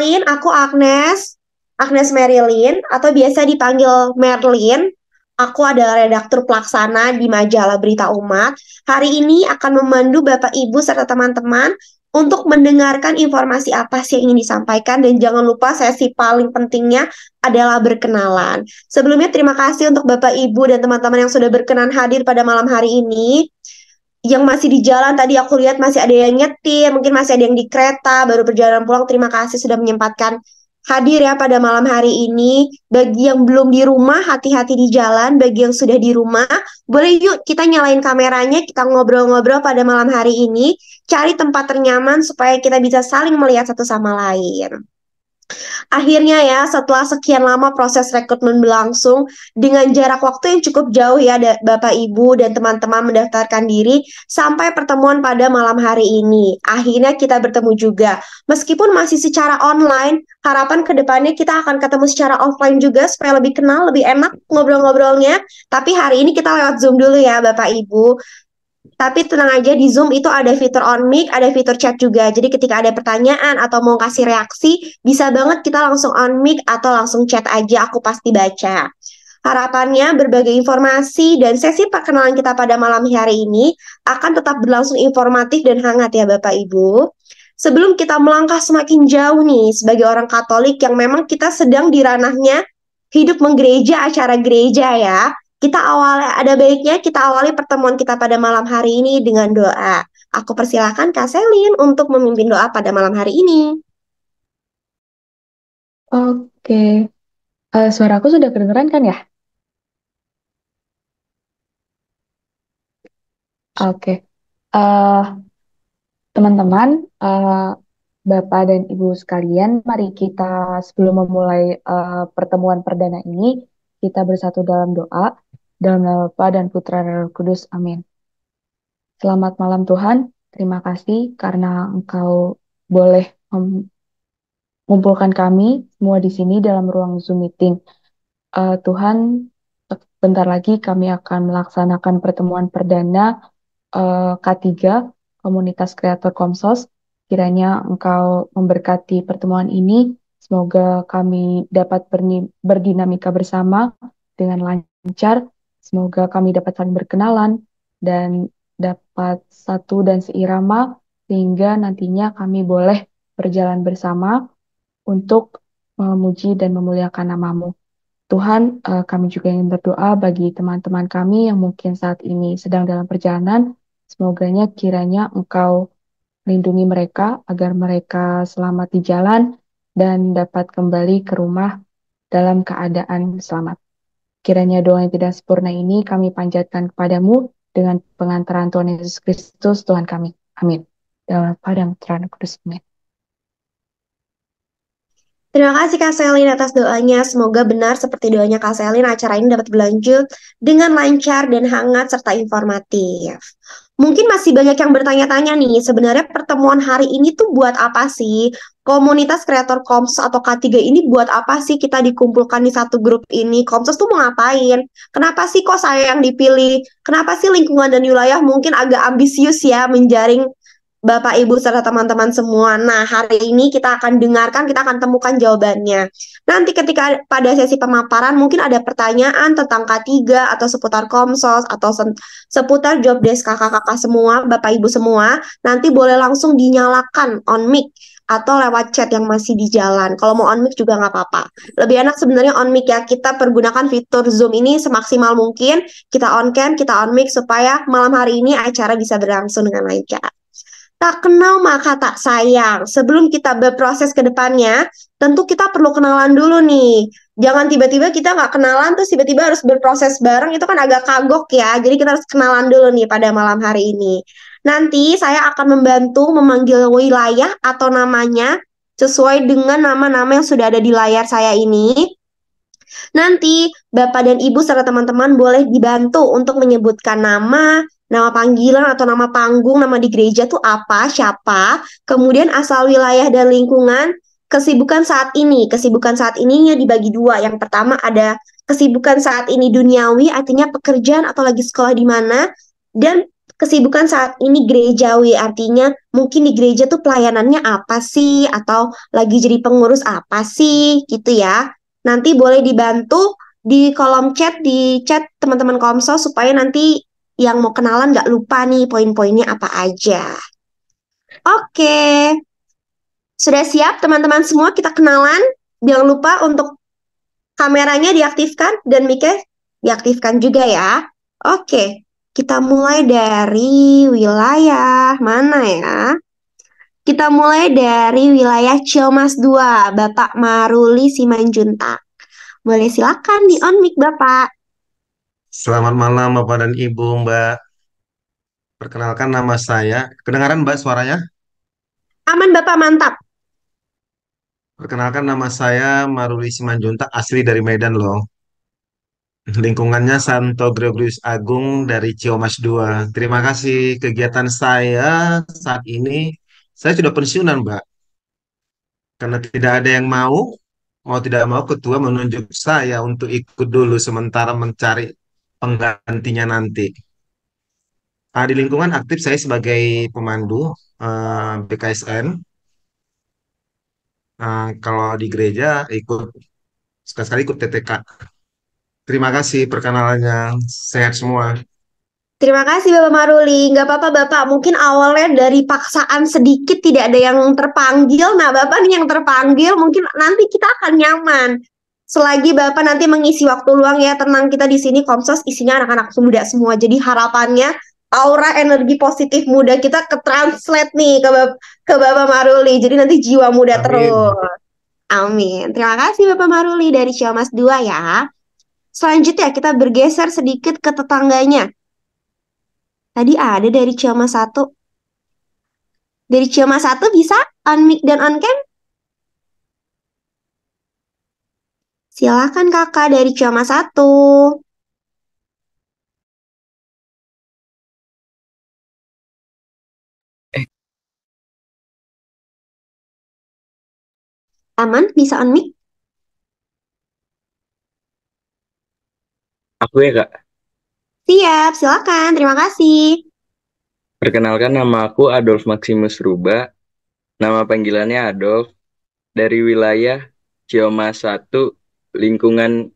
Kenalin, aku Agnes, Agnes Merilyn, atau biasa dipanggil Merlin. Aku adalah redaktur pelaksana di majalah Berita Umat. Hari ini akan memandu Bapak Ibu serta teman-teman untuk mendengarkan informasi apa sih yang ingin disampaikan dan jangan lupa sesi paling pentingnya adalah berkenalan. Sebelumnya terima kasih untuk Bapak Ibu dan teman-teman yang sudah berkenan hadir pada malam hari ini. Yang masih di jalan tadi aku lihat masih ada yang nyetir, mungkin masih ada yang di kereta, baru perjalanan pulang. Terima kasih sudah menyempatkan hadir ya pada malam hari ini. Bagi yang belum di rumah, hati-hati di jalan. Bagi yang sudah di rumah, boleh yuk kita nyalain kameranya, kita ngobrol-ngobrol pada malam hari ini. Cari tempat ternyaman supaya kita bisa saling melihat satu sama lain. Akhirnya ya, setelah sekian lama proses rekrutmen berlangsung, dengan jarak waktu yang cukup jauh ya, Bapak Ibu dan teman-teman mendaftarkan diri, sampai pertemuan pada malam hari ini. Akhirnya kita bertemu juga. Meskipun masih secara online, harapan kedepannya kita akan ketemu secara offline juga, supaya lebih kenal, lebih enak ngobrol-ngobrolnya. Tapi hari ini kita lewat Zoom dulu ya, Bapak Ibu. Tapi tenang aja, di Zoom itu ada fitur on mic, ada fitur chat juga. Jadi ketika ada pertanyaan atau mau kasih reaksi, bisa banget kita langsung on mic atau langsung chat aja, aku pasti baca. Harapannya berbagai informasi dan sesi perkenalan kita pada malam hari ini akan tetap berlangsung informatif dan hangat ya Bapak Ibu. Sebelum kita melangkah semakin jauh nih, sebagai orang Katolik yang memang kita sedang di ranahnya hidup menggereja, acara gereja ya. Ada baiknya kita awali pertemuan kita pada malam hari ini dengan doa. Aku persilakan Kak Selin untuk memimpin doa pada malam hari ini. Oke, suaraku sudah kedengeran kan ya? Oke. Eh, Teman-teman, Bapak dan Ibu sekalian, mari kita sebelum memulai pertemuan perdana ini, kita bersatu dalam doa, dalam nama Bapa dan Putra dan Roh Kudus. Amin. Selamat malam Tuhan, terima kasih karena Engkau boleh mengumpulkan kami semua di sini dalam ruang Zoom meeting. Tuhan, bentar lagi kami akan melaksanakan pertemuan perdana K3 Komunitas Kreator Komsos. Kiranya Engkau memberkati pertemuan ini. Semoga kami dapat berdinamika bersama dengan lancar. Semoga kami dapat saling berkenalan dan dapat satu dan seirama sehingga nantinya kami boleh berjalan bersama untuk memuji dan memuliakan nama-Mu. Tuhan, kami juga ingin berdoa bagi teman-teman kami yang mungkin saat ini sedang dalam perjalanan. Semoganya kiranya Engkau lindungi mereka agar mereka selamat di jalan dan dapat kembali ke rumah dalam keadaan selamat. Kiranya doa yang tidak sempurna ini kami panjatkan kepadamu dengan pengantaran Tuhan Yesus Kristus, Tuhan kami. Amin. Dalam Padang Terang Kudus. Amin. Terima kasih Kak Selin atas doanya. Semoga benar seperti doanya Kak Selin, acara ini dapat berlanjut dengan lancar dan hangat serta informatif. Mungkin masih banyak yang bertanya-tanya nih, sebenarnya pertemuan hari ini tuh buat apa sih? Komunitas kreator Komsos atau K3 ini buat apa sih kita dikumpulkan di satu grup ini? Komsos tuh mau ngapain? Kenapa sih kok saya yang dipilih? Kenapa sih lingkungan dan wilayah mungkin agak ambisius ya menjaring Bapak, Ibu, serta teman-teman semua. Nah, hari ini kita akan dengarkan, kita akan temukan jawabannya. Nanti ketika pada sesi pemaparan mungkin ada pertanyaan tentang K3 atau seputar Komsos atau seputar job desk kakak-kakak semua, Bapak Ibu semua, nanti boleh langsung dinyalakan on mic atau lewat chat yang masih di jalan. Kalau mau on mic juga nggak apa-apa. Lebih enak sebenarnya on mic ya. Kita pergunakan fitur Zoom ini semaksimal mungkin. Kita on cam, kita on mic supaya malam hari ini acara bisa berlangsung dengan lancar. Tak kenal maka tak sayang. Sebelum kita berproses ke depannya, tentu kita perlu kenalan dulu nih. Jangan tiba-tiba kita nggak kenalan, terus tiba-tiba harus berproses bareng, itu kan agak kagok ya. Jadi kita harus kenalan dulu nih pada malam hari ini. Nanti saya akan membantu memanggil wilayah atau namanya sesuai dengan nama-nama yang sudah ada di layar saya ini. Nanti Bapak dan Ibu serta teman-teman boleh dibantu untuk menyebutkan nama panggilan atau nama panggung, nama di gereja tuh apa, siapa, kemudian asal wilayah dan lingkungan, kesibukan saat ini. Kesibukan saat ininya dibagi dua. Yang pertama ada kesibukan saat ini duniawi, artinya pekerjaan atau lagi sekolah di mana, dan kesibukan saat ini gerejawi, artinya mungkin di gereja tuh pelayanannya apa sih, atau lagi jadi pengurus apa sih, gitu ya. Nanti boleh dibantu di kolom chat, di chat teman-teman Komso supaya nanti yang mau kenalan nggak lupa nih poin-poinnya apa aja. Oke, sudah siap teman-teman semua kita kenalan? Jangan lupa untuk kameranya diaktifkan dan mic-nya diaktifkan juga ya. Oke, kita mulai dari wilayah mana ya? Kita mulai dari wilayah Ciamas 2, Bapak Maruli Simanjuntak. Boleh silakan di on mic Bapak. Selamat malam Bapak dan Ibu, Mbak. Perkenalkan nama saya. Kedengaran Mbak suaranya? Aman Bapak, mantap. Perkenalkan nama saya Maruli Simanjuntak, asli dari Medan loh. Lingkungannya Santo Gregorius Agung dari Ciamas 2. Terima kasih kegiatan saya saat ini. Saya sudah pensiunan, Mbak. Karena tidak ada yang mau tidak mau ketua menunjuk saya untuk ikut dulu sementara mencari penggantinya nanti. Di lingkungan aktif saya sebagai pemandu BKSN. Kalau di gereja ikut sekali-sekali ikut TTK. Terima kasih perkenalannya. Sehat semua. Terima kasih Bapak Maruli. Nggak apa-apa Bapak, mungkin awalnya dari paksaan sedikit tidak ada yang terpanggil. Nah Bapak nih yang terpanggil, mungkin nanti kita akan nyaman. Selagi Bapak nanti mengisi waktu luang ya, tenang, kita di sini Komsos isinya anak-anak muda semua. Jadi harapannya aura energi positif muda kita ke-translate nih ke Bapak Maruli. Jadi nanti jiwa muda terus. Amin. Amin. Terima kasih Bapak Maruli dari Ciamas 2 ya. Selanjutnya kita bergeser sedikit ke tetangganya. Tadi ada dari Ciamas 1. Dari Ciamas 1 bisa on mic dan on cam? Silakan Kakak dari Ciamas 1. Aman, bisa on mic? Aku ya Kak, Siap, silakan. Terima kasih. perkenalkan nama aku Adolf Maximus Ruba, nama panggilannya Adolf, dari wilayah Ciamas 1, lingkungan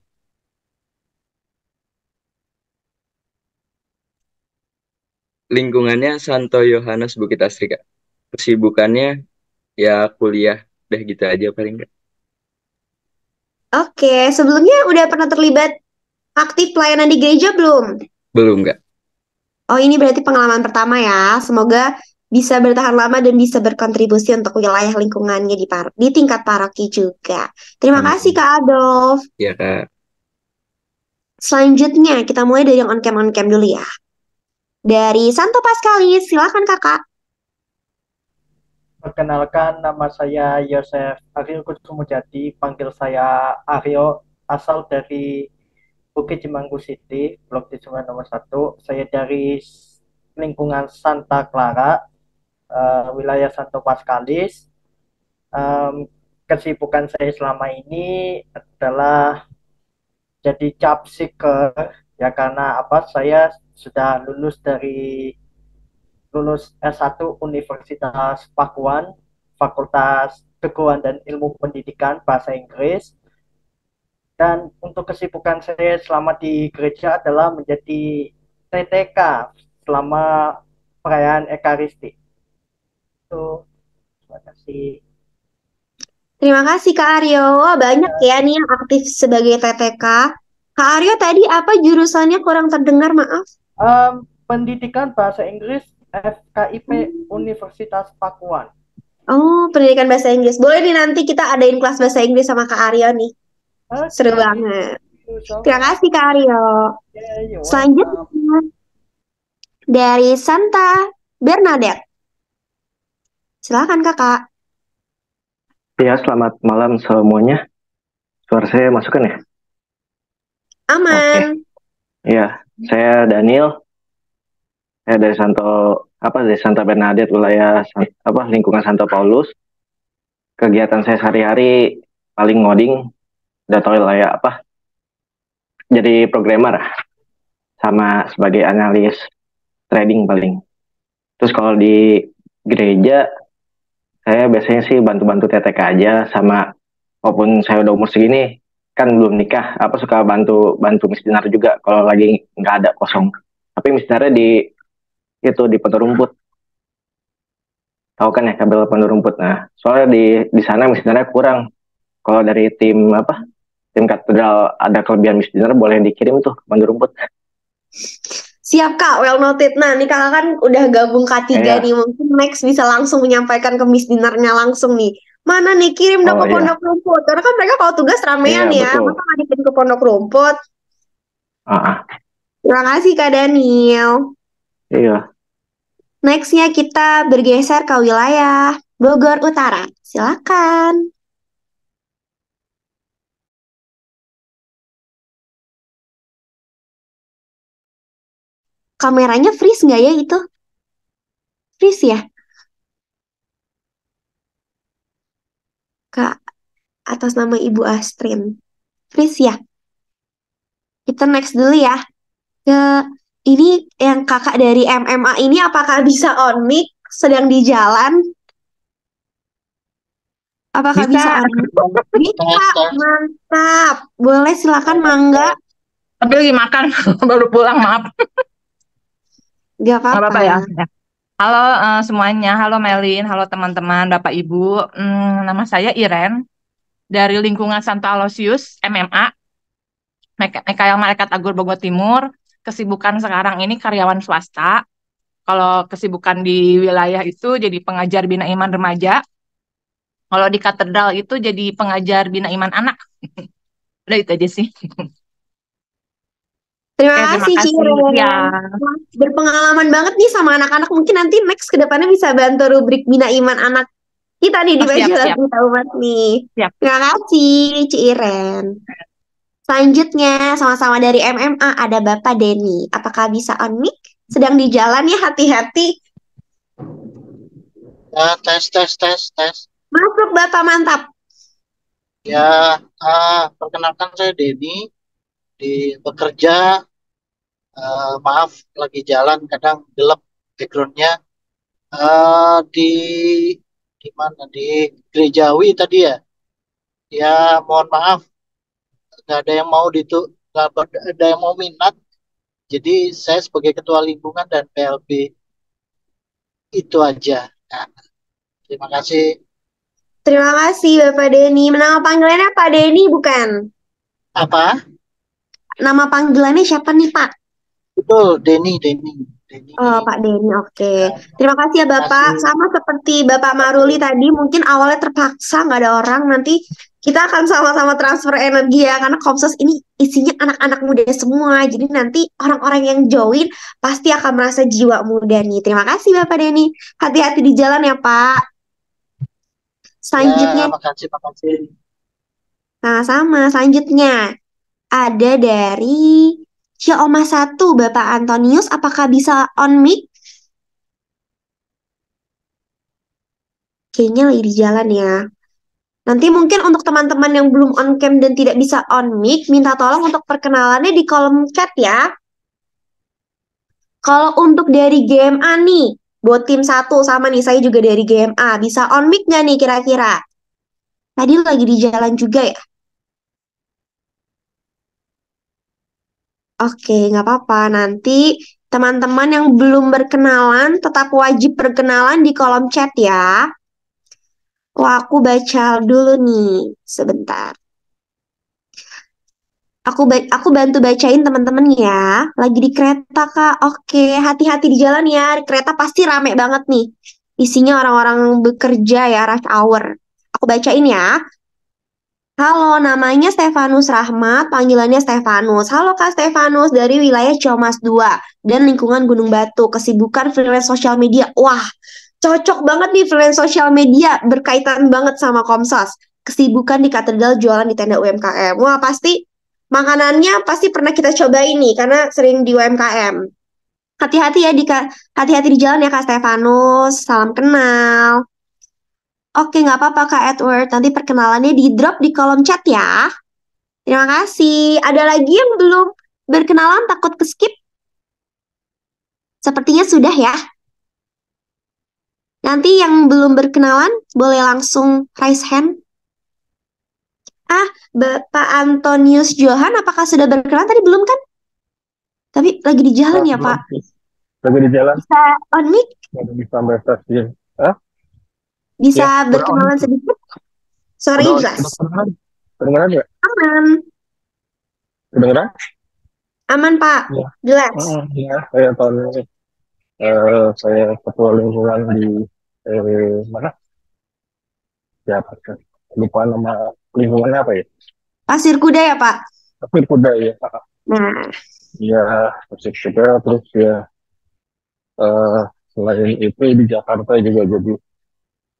lingkungannya Santo Yohanes Bukit Asri Kak. Kesibukannya ya kuliah, udah gitu aja paling Kak. Oke, sebelumnya udah pernah terlibat aktif pelayanan di gereja belum? Belum Kak. Oh, ini berarti pengalaman pertama ya. Semoga bisa bertahan lama dan bisa berkontribusi untuk wilayah lingkungannya di tingkat paroki juga. Terima kasih Amin. Kak Adolf. Ya Kak. Selanjutnya kita mulai dari yang on cam dulu ya. Dari Santo Paskalis, silakan Kakak. Perkenalkan, nama saya Yosef Aryo Kusumujadi, panggil saya Aryo, asal dari Bukit Cimanggu City, Blok di Sungai nomor 1. Saya dari lingkungan Santa Clara, wilayah Santo Paskalis. Kesibukan saya selama ini adalah jadi job seeker, ya karena saya sudah lulus S1 Universitas Pakuan, Fakultas Keguruan dan Ilmu Pendidikan Bahasa Inggris. Dan untuk kesibukan saya selama di gereja adalah menjadi TTK selama perayaan Ekaristi. Itu, terima kasih. Terima kasih Kak Aryo. Wah, banyak ya nih yang aktif sebagai TTK. Kak Aryo tadi apa jurusannya kurang terdengar, maaf. Pendidikan Bahasa Inggris FKIP Universitas Pakuan. Oh, pendidikan bahasa Inggris. Boleh nih nanti kita adain kelas bahasa Inggris sama Kak Aryo nih. Seru banget. Terima kasih Kak Aryo. Selanjutnya dari Santa Bernadette. Silakan Kakak. Ya, selamat malam semuanya. Suara saya masuk kan ya? Aman. Ya, saya Daniel. Saya dari dari Santa Bernadette, wilayah lingkungan Santo Paulus. Kegiatan saya sehari-hari paling ngoding, udah tahu lah ya jadi programmer sama sebagai analis trading paling. Terus kalau di gereja, saya biasanya sih bantu-bantu TTK aja, sama walaupun saya udah umur segini, kan belum nikah, apa suka bantu misioner juga kalau lagi nggak ada kosong. Tapi misionernya di Pondok Rumput, tahu kan ya kabel Pondok Rumput. Nah, soalnya di sana misionernya kurang. Kalau dari tim katedral ada kelebihan misioner, boleh dikirim tuh ke Pondok Rumput. Siap Kak, well noted. Nah, nih Kakak kan udah gabung K3 Iya. nih. Mungkin Max bisa langsung menyampaikan ke Miss Dinnernya langsung nih. Mana nih, kirim dong Oh ke iya, Pondok Rumput. Karena kan mereka kalau tugas ramean iya ya. betul. Masa nggak dikirim ke Pondok Rumput? Ah, Terima kasih Kak Daniel. iya. Nextnya kita bergeser ke wilayah Bogor Utara. Silakan. Kameranya freeze nggak ya itu? Freeze ya, Kak, atas nama Ibu Astrin. Freeze ya. Kita next dulu ya. Ke ini yang kakak dari MMA ini apakah bisa on mic sedang di jalan? Apakah bisa Bisa, on mic? Bisa, mantap. Boleh silakan mangga. tapi lagi makan, baru pulang, maaf. Gak Nggak apa-apa. apa-apa ya. Ya. Halo semuanya, halo Melin, halo teman-teman, Bapak Ibu. Nama saya Iren, dari lingkungan Santo Aloysius, MMA, Mekael Malaikat Agung Bogor Timur. Kesibukan sekarang ini karyawan swasta. Kalau kesibukan di wilayah itu jadi pengajar Bina Iman Remaja. Kalau di katedral itu jadi pengajar Bina Iman Anak. Udah itu aja sih. Terima Terima kasih kasih. Ciren. Ya. Wah, berpengalaman banget nih sama anak-anak. Mungkin nanti next ke depannya bisa bantu rubrik Bina Iman Anak kita nih di Oh, siap, Majalah siap, Berita Umat nih. siap. Terima kasih Ciren. Selanjutnya sama-sama dari MMA ada Bapak Denny. Apakah bisa on mic? Sedang di jalan ya, hati-hati. Ya, tes. Masuk Bapak, mantap. Ya, perkenalkan saya Denny, bekerja. Maaf, lagi jalan, kadang gelap backgroundnya. Di mana? Di Gerejawi tadi ya. Ya, mohon maaf, nggak ada yang mau nggak ada yang mau minat. Jadi saya sebagai ketua lingkungan dan PLB itu aja. Nah, terima kasih. Terima kasih Bapak Denny. Nama panggilannya Pak Denny bukan? Apa? Nama panggilannya siapa nih Pak? Betul, Denny. Oh, Pak Denny, oke. Ya, Terima kasih ya Bapak. kasih. Sama seperti Bapak Maruli tadi, mungkin awalnya terpaksa nggak ada orang. Nanti kita akan sama-sama transfer energi ya, karena Komsos ini isinya anak-anak muda semua. Jadi nanti orang-orang yang join pasti akan merasa jiwa muda nih. Terima kasih Bapak Denny. Hati-hati di jalan ya Pak. Selanjutnya, Ya, makasih. sama-sama. Selanjutnya ada dari Cioma 1, Bapak Antonius. Apakah bisa on mic? Kayaknya lagi di jalan ya. Nanti mungkin untuk teman-teman yang belum on cam dan tidak bisa on mic, minta tolong untuk perkenalannya di kolom chat ya. Kalau untuk dari GMA nih, buat tim 1 sama nih, saya juga dari GMA. Bisa on mic nggak nih kira-kira? Tadi lagi di jalan juga ya? Oke, nggak apa-apa. Nanti teman-teman yang belum berkenalan, tetap wajib berkenalan di kolom chat ya. Wah, aku baca dulu nih, sebentar. Aku bantu bacain teman-teman ya. Lagi di kereta, Kak. Oke, hati-hati di jalan ya. Di kereta pasti rame banget nih. Isinya orang-orang bekerja ya, rush hour. Aku bacain ya. Halo, namanya Stefanus Rahmat, panggilannya Stefanus. Halo Kak Stefanus, dari wilayah Ciamas 2 dan lingkungan Gunung Batu. Kesibukan freelance sosial media. Wah, cocok banget nih freelance sosial media, berkaitan banget sama Komsos. Kesibukan di katedral, jualan di tenda UMKM. Wah, pasti makanannya pasti pernah kita coba ini karena sering di UMKM. Hati-hati ya hati-hati di jalan ya Kak Stefanus. Salam kenal. Oke, nggak apa-apa Kak Edward. Nanti perkenalannya di drop di kolom chat ya. Terima kasih. Ada lagi yang belum berkenalan takut ke skip? Sepertinya sudah ya. Nanti yang belum berkenalan boleh langsung raise hand. Bapak Antonius Johan, apakah sudah berkenalan? Tadi belum kan? Tapi lagi di jalan ya, Pak? Lagi di jalan. Bisa on mic? Lagi di sampai stasiun. Bisa Ya, berkenalan sedikit? Sorry, jelas. Kedengeran nggak? Aman. Kedengeran? Aman, Pak. Ya. Jelas. Ya, saya tahun ini. Saya ketua lingkungan di mana? Siapa kan? Lupa nama lingkungannya apa ya? Pasir Kuda ya, Pak? Pasir Kuda ya. Nah, Ya, Pasir Kuda. Terus ya selain itu di Jakarta juga jadi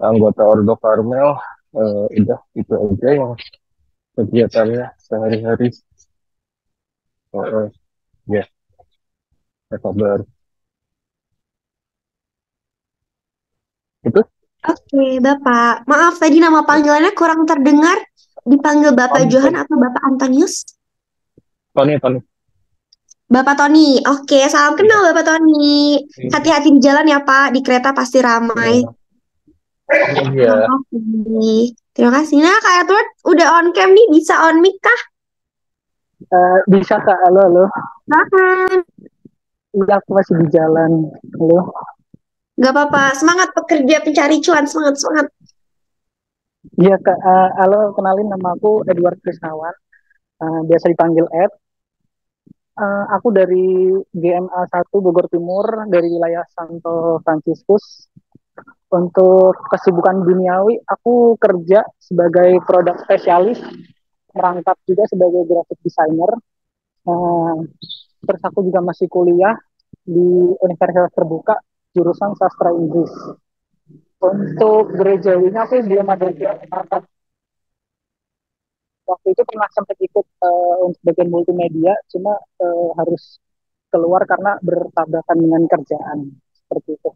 anggota Ordo Karmel. Udah itu aja yang kegiatannya sehari-hari. Ya, apa kabar? Itu oke, Bapak. Maaf, tadi nama panggilannya kurang terdengar. Dipanggil Bapak Johan atau Bapak Antonius? Tony. Bapak Tony. Oke, salam kenal Bapak Tony. Hati-hati di jalan ya, Pak. Di kereta pasti ramai. Iya. Terima kasih. Nah, Kak Edward udah on cam nih. Bisa on mic kah? Bisa Kak, halo. Silahkan. Iya, aku masih di jalan. Halo. Gak apa-apa. Semangat pekerja pencari cuan. Semangat. Iya Kak, halo, kenalin nama aku Edward Krisnawan. Biasa dipanggil Ed. Aku dari GMA 1 Bogor Timur, dari wilayah Santo Fransiskus. Untuk kesibukan duniawi, aku kerja sebagai produk spesialis, merangkap juga sebagai graphic designer. Terus aku juga masih kuliah di Universitas Terbuka, jurusan sastra Inggris. Untuk gerejawinya aku belum ada kesempatan. Waktu itu pernah sempat ikut untuk bagian multimedia, cuma harus keluar karena bertabrakan dengan kerjaan. Seperti itu.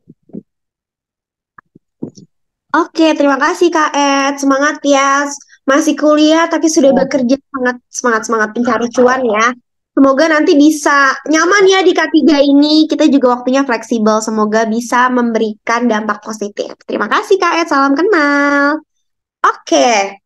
Oke, terima kasih Kak Ed. Semangat ya. Masih kuliah tapi sudah bekerja, semangat pencari cuan ya. Semoga nanti bisa nyaman ya di K3 ini. Kita juga waktunya fleksibel. Semoga bisa memberikan dampak positif. Terima kasih Kak Ed. Salam kenal. Oke.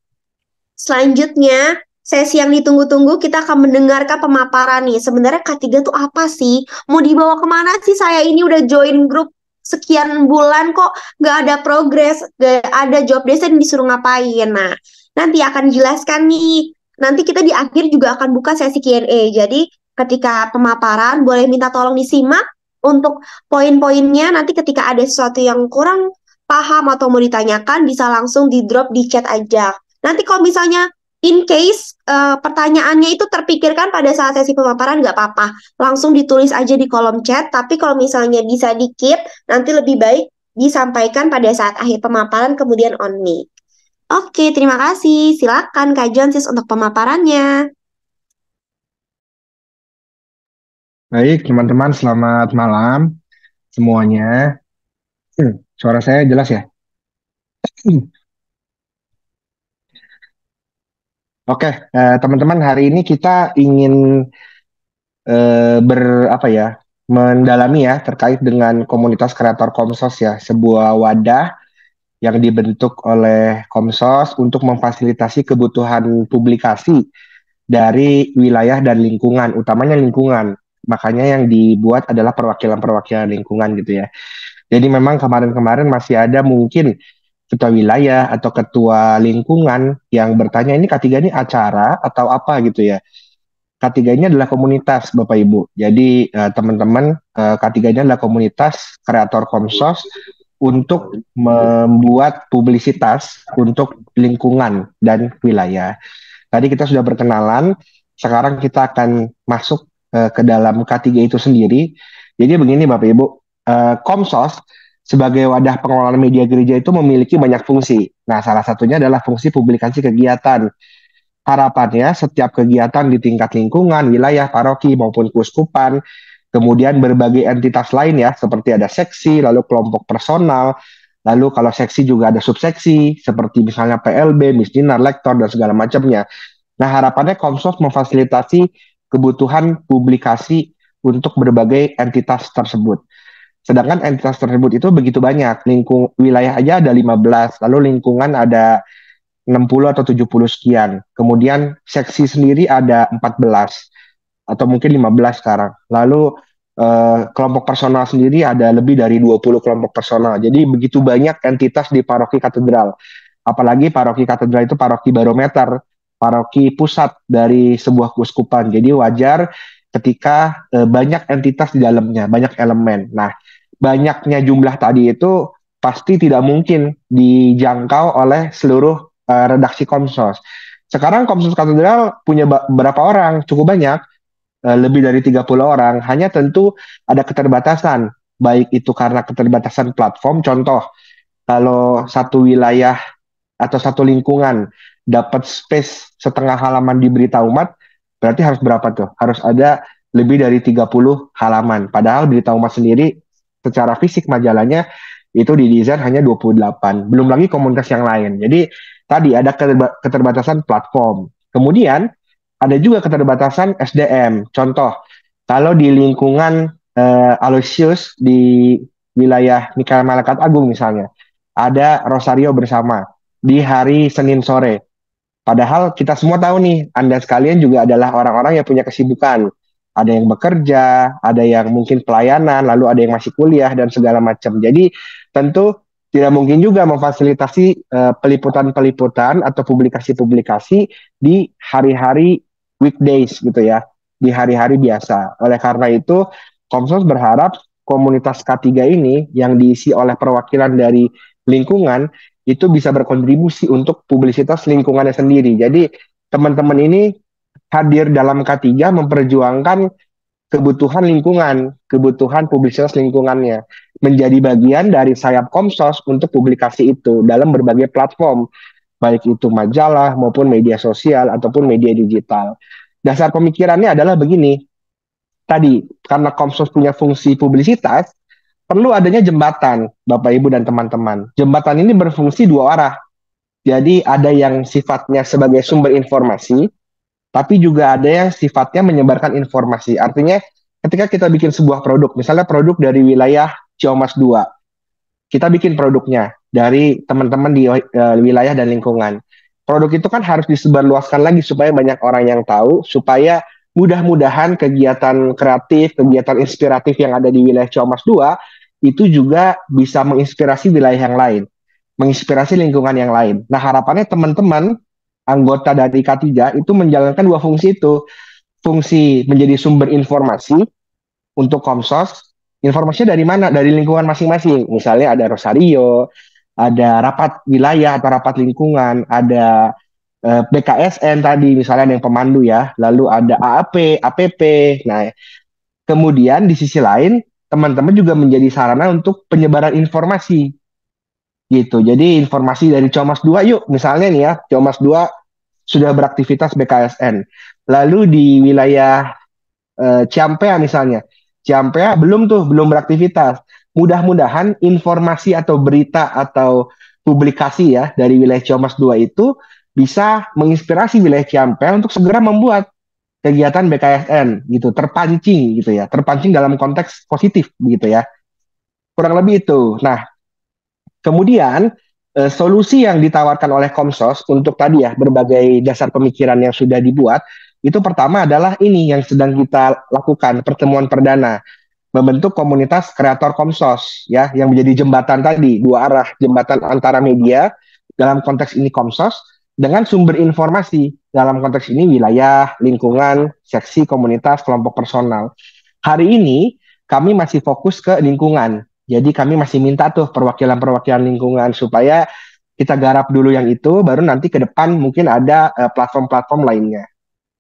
Selanjutnya, sesi yang ditunggu-tunggu, kita akan mendengarkan pemaparan nih. Sebenarnya K3 itu apa sih? Mau dibawa kemana sih? Saya ini udah join grup sekian bulan kok nggak ada progres, nggak ada job desk dan disuruh ngapain. Nah, nanti akan dijelaskan nih. Nanti kita di akhir juga akan buka sesi Q&A. Jadi ketika pemaparan boleh minta tolong disimak untuk poin-poinnya. Nanti ketika ada sesuatu yang kurang paham atau mau ditanyakan bisa langsung di drop di chat aja. Nanti kalau misalnya in case pertanyaannya itu terpikirkan pada saat sesi pemaparan nggak apa-apa. Langsung ditulis aja di kolom chat. Tapi kalau misalnya bisa di-keep, nanti lebih baik disampaikan pada saat akhir pemaparan kemudian on mic. Oke, terima kasih. Silakan Kak Jonsis untuk pemaparannya. Baik, teman-teman, selamat malam semuanya. Suara saya jelas ya? Oke, teman-teman, hari ini kita ingin mendalami ya terkait dengan komunitas kreator Komsos ya, sebuah wadah yang dibentuk oleh Komsos untuk memfasilitasi kebutuhan publikasi dari wilayah dan lingkungan, utamanya lingkungan. Makanya yang dibuat adalah perwakilan-perwakilan lingkungan gitu ya. Jadi memang kemarin-kemarin masih ada mungkin ketua wilayah atau ketua lingkungan yang bertanya ini K3 ini acara atau apa gitu ya. K3 ini adalah komunitas Bapak Ibu. Jadi teman-teman K3 ini adalah komunitas kreator Komsos untuk membuat publisitas untuk lingkungan dan wilayah. Tadi kita sudah berkenalan, sekarang kita akan masuk ke dalam K3 itu sendiri. Jadi begini Bapak Ibu, Komsos sebagai wadah pengelolaan media gereja itu memiliki banyak fungsi. Nah, salah satunya adalah fungsi publikasi kegiatan. Harapannya setiap kegiatan di tingkat lingkungan, wilayah, paroki maupun keuskupan, kemudian berbagai entitas lain ya, seperti ada seksi, lalu kelompok personal, lalu kalau seksi juga ada subseksi, seperti misalnya PLB, misdinar, lektor, dan segala macamnya. Nah, harapannya Komsos memfasilitasi kebutuhan publikasi untuk berbagai entitas tersebut. Sedangkan entitas tersebut itu begitu banyak. Wilayah aja ada 15, lalu lingkungan ada 60 atau 70 sekian. Kemudian seksi sendiri ada 14 atau mungkin 15 sekarang. Lalu kelompok personal sendiri ada lebih dari 20 kelompok personal. Jadi begitu banyak entitas di paroki katedral. Apalagi paroki katedral itu paroki barometer, paroki pusat dari sebuah keuskupan. Jadi wajar ketika banyak entitas di dalamnya, banyak elemen. Nah, banyaknya jumlah tadi itu pasti tidak mungkin dijangkau oleh seluruh redaksi Komsos. Sekarang Komsos Katedral punya berapa orang? Cukup banyak, lebih dari 30 orang. Hanya tentu ada keterbatasan, baik itu karena keterbatasan platform. Contoh, kalau satu wilayah atau satu lingkungan dapat space setengah halaman di Berita Umat, berarti harus berapa tuh? Harus ada lebih dari 30 halaman. Padahal Berita Umat sendiri secara fisik majalahnya itu didesain hanya 28. Belum lagi komunitas yang lain. Jadi tadi ada keterbatasan platform. Kemudian ada juga keterbatasan SDM. Contoh, kalau di lingkungan Aloysius di wilayah Mikael Malaikat Agung misalnya, ada Rosario bersama di hari Senin sore. Padahal kita semua tahu nih, Anda sekalian juga adalah orang-orang yang punya kesibukan. Ada yang bekerja, ada yang mungkin pelayanan, lalu ada yang masih kuliah, dan segala macam. Jadi tentu tidak mungkin juga memfasilitasi peliputan-peliputan atau publikasi-publikasi di hari-hari weekdays gitu ya, di hari-hari biasa. Oleh karena itu, Komsos berharap komunitas K3 ini yang diisi oleh perwakilan dari lingkungan itu bisa berkontribusi untuk publisitas lingkungannya sendiri. Jadi teman-teman ini hadir dalam K3 memperjuangkan kebutuhan lingkungan, kebutuhan publisitas lingkungannya, menjadi bagian dari sayap Komsos untuk publikasi itu dalam berbagai platform, baik itu majalah maupun media sosial ataupun media digital. Dasar pemikirannya adalah begini, tadi karena Komsos punya fungsi publisitas, perlu adanya jembatan, Bapak Ibu dan teman-teman. Jembatan ini berfungsi dua arah. Jadi ada yang sifatnya sebagai sumber informasi, tapi juga ada yang sifatnya menyebarkan informasi. Artinya ketika kita bikin sebuah produk, misalnya produk dari wilayah Ciamas 2, kita bikin produknya dari teman-teman di wilayah dan lingkungan. Produk itu kan harus disebarluaskan lagi supaya banyak orang yang tahu, supaya mudah-mudahan kegiatan kreatif, kegiatan inspiratif yang ada di wilayah Ciamas 2 itu juga bisa menginspirasi wilayah yang lain, menginspirasi lingkungan yang lain. Nah, harapannya teman-teman anggota dari K3 itu menjalankan dua fungsi itu. Fungsi menjadi sumber informasi untuk Komsos. Informasinya dari mana? Dari lingkungan masing-masing. Misalnya ada Rosario, ada rapat wilayah atau rapat lingkungan, ada BKSN tadi, misalnya ada yang pemandu ya, lalu ada AAP, APP. Nah, kemudian di sisi lain, teman-teman juga menjadi sarana untuk penyebaran informasi. Gitu. Jadi informasi dari Ciamas 2, yuk misalnya nih ya, Ciamas 2 sudah beraktivitas BKSN. Lalu di wilayah Ciampea misalnya, Ciampea belum beraktivitas. Mudah-mudahan informasi atau berita atau publikasi ya dari wilayah Ciamas 2 itu bisa menginspirasi wilayah Ciampea untuk segera membuat kegiatan BKSN gitu, terpancing gitu ya, terpancing dalam konteks positif gitu ya. Kurang lebih itu. Nah, kemudian solusi yang ditawarkan oleh Komsos untuk tadi ya berbagai dasar pemikiran yang sudah dibuat, itu pertama adalah ini yang sedang kita lakukan, pertemuan perdana, membentuk komunitas kreator Komsos ya, yang menjadi jembatan tadi, dua arah, jembatan antara media, dalam konteks ini Komsos, dengan sumber informasi, dalam konteks ini wilayah, lingkungan, seksi, komunitas, kelompok personal. Hari ini kami masih fokus ke lingkungan. Jadi kami masih minta tuh perwakilan-perwakilan lingkungan supaya kita garap dulu yang itu, baru nanti ke depan mungkin ada platform-platform lainnya.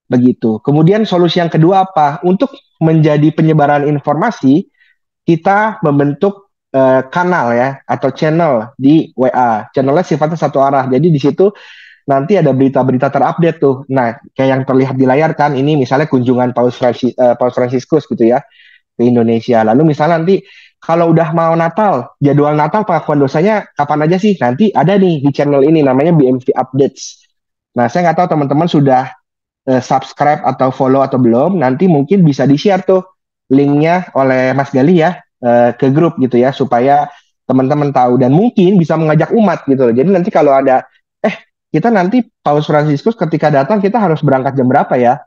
Begitu. Kemudian solusi yang kedua apa? Untuk menjadi penyebaran informasi, kita membentuk kanal ya, atau channel di WA. Channelnya sifatnya satu arah. Jadi di situ nanti ada berita-berita terupdate tuh. Nah, kayak yang terlihat di layar kan, ini misalnya kunjungan Paus Fransiskus gitu ya, ke Indonesia. Lalu misalnya nanti kalau udah mau Natal, jadwal Natal pengakuan dosanya kapan aja sih? Nanti ada nih di channel ini namanya BMV Updates. Nah, saya nggak tahu teman-teman sudah subscribe atau follow atau belum. Nanti mungkin bisa di-share tuh linknya oleh Mas Gali ya, ke grup gitu ya, supaya teman-teman tahu dan mungkin bisa mengajak umat gitu loh. Jadi nanti kalau ada kita nanti Paus Fransiskus ketika datang kita harus berangkat jam berapa ya?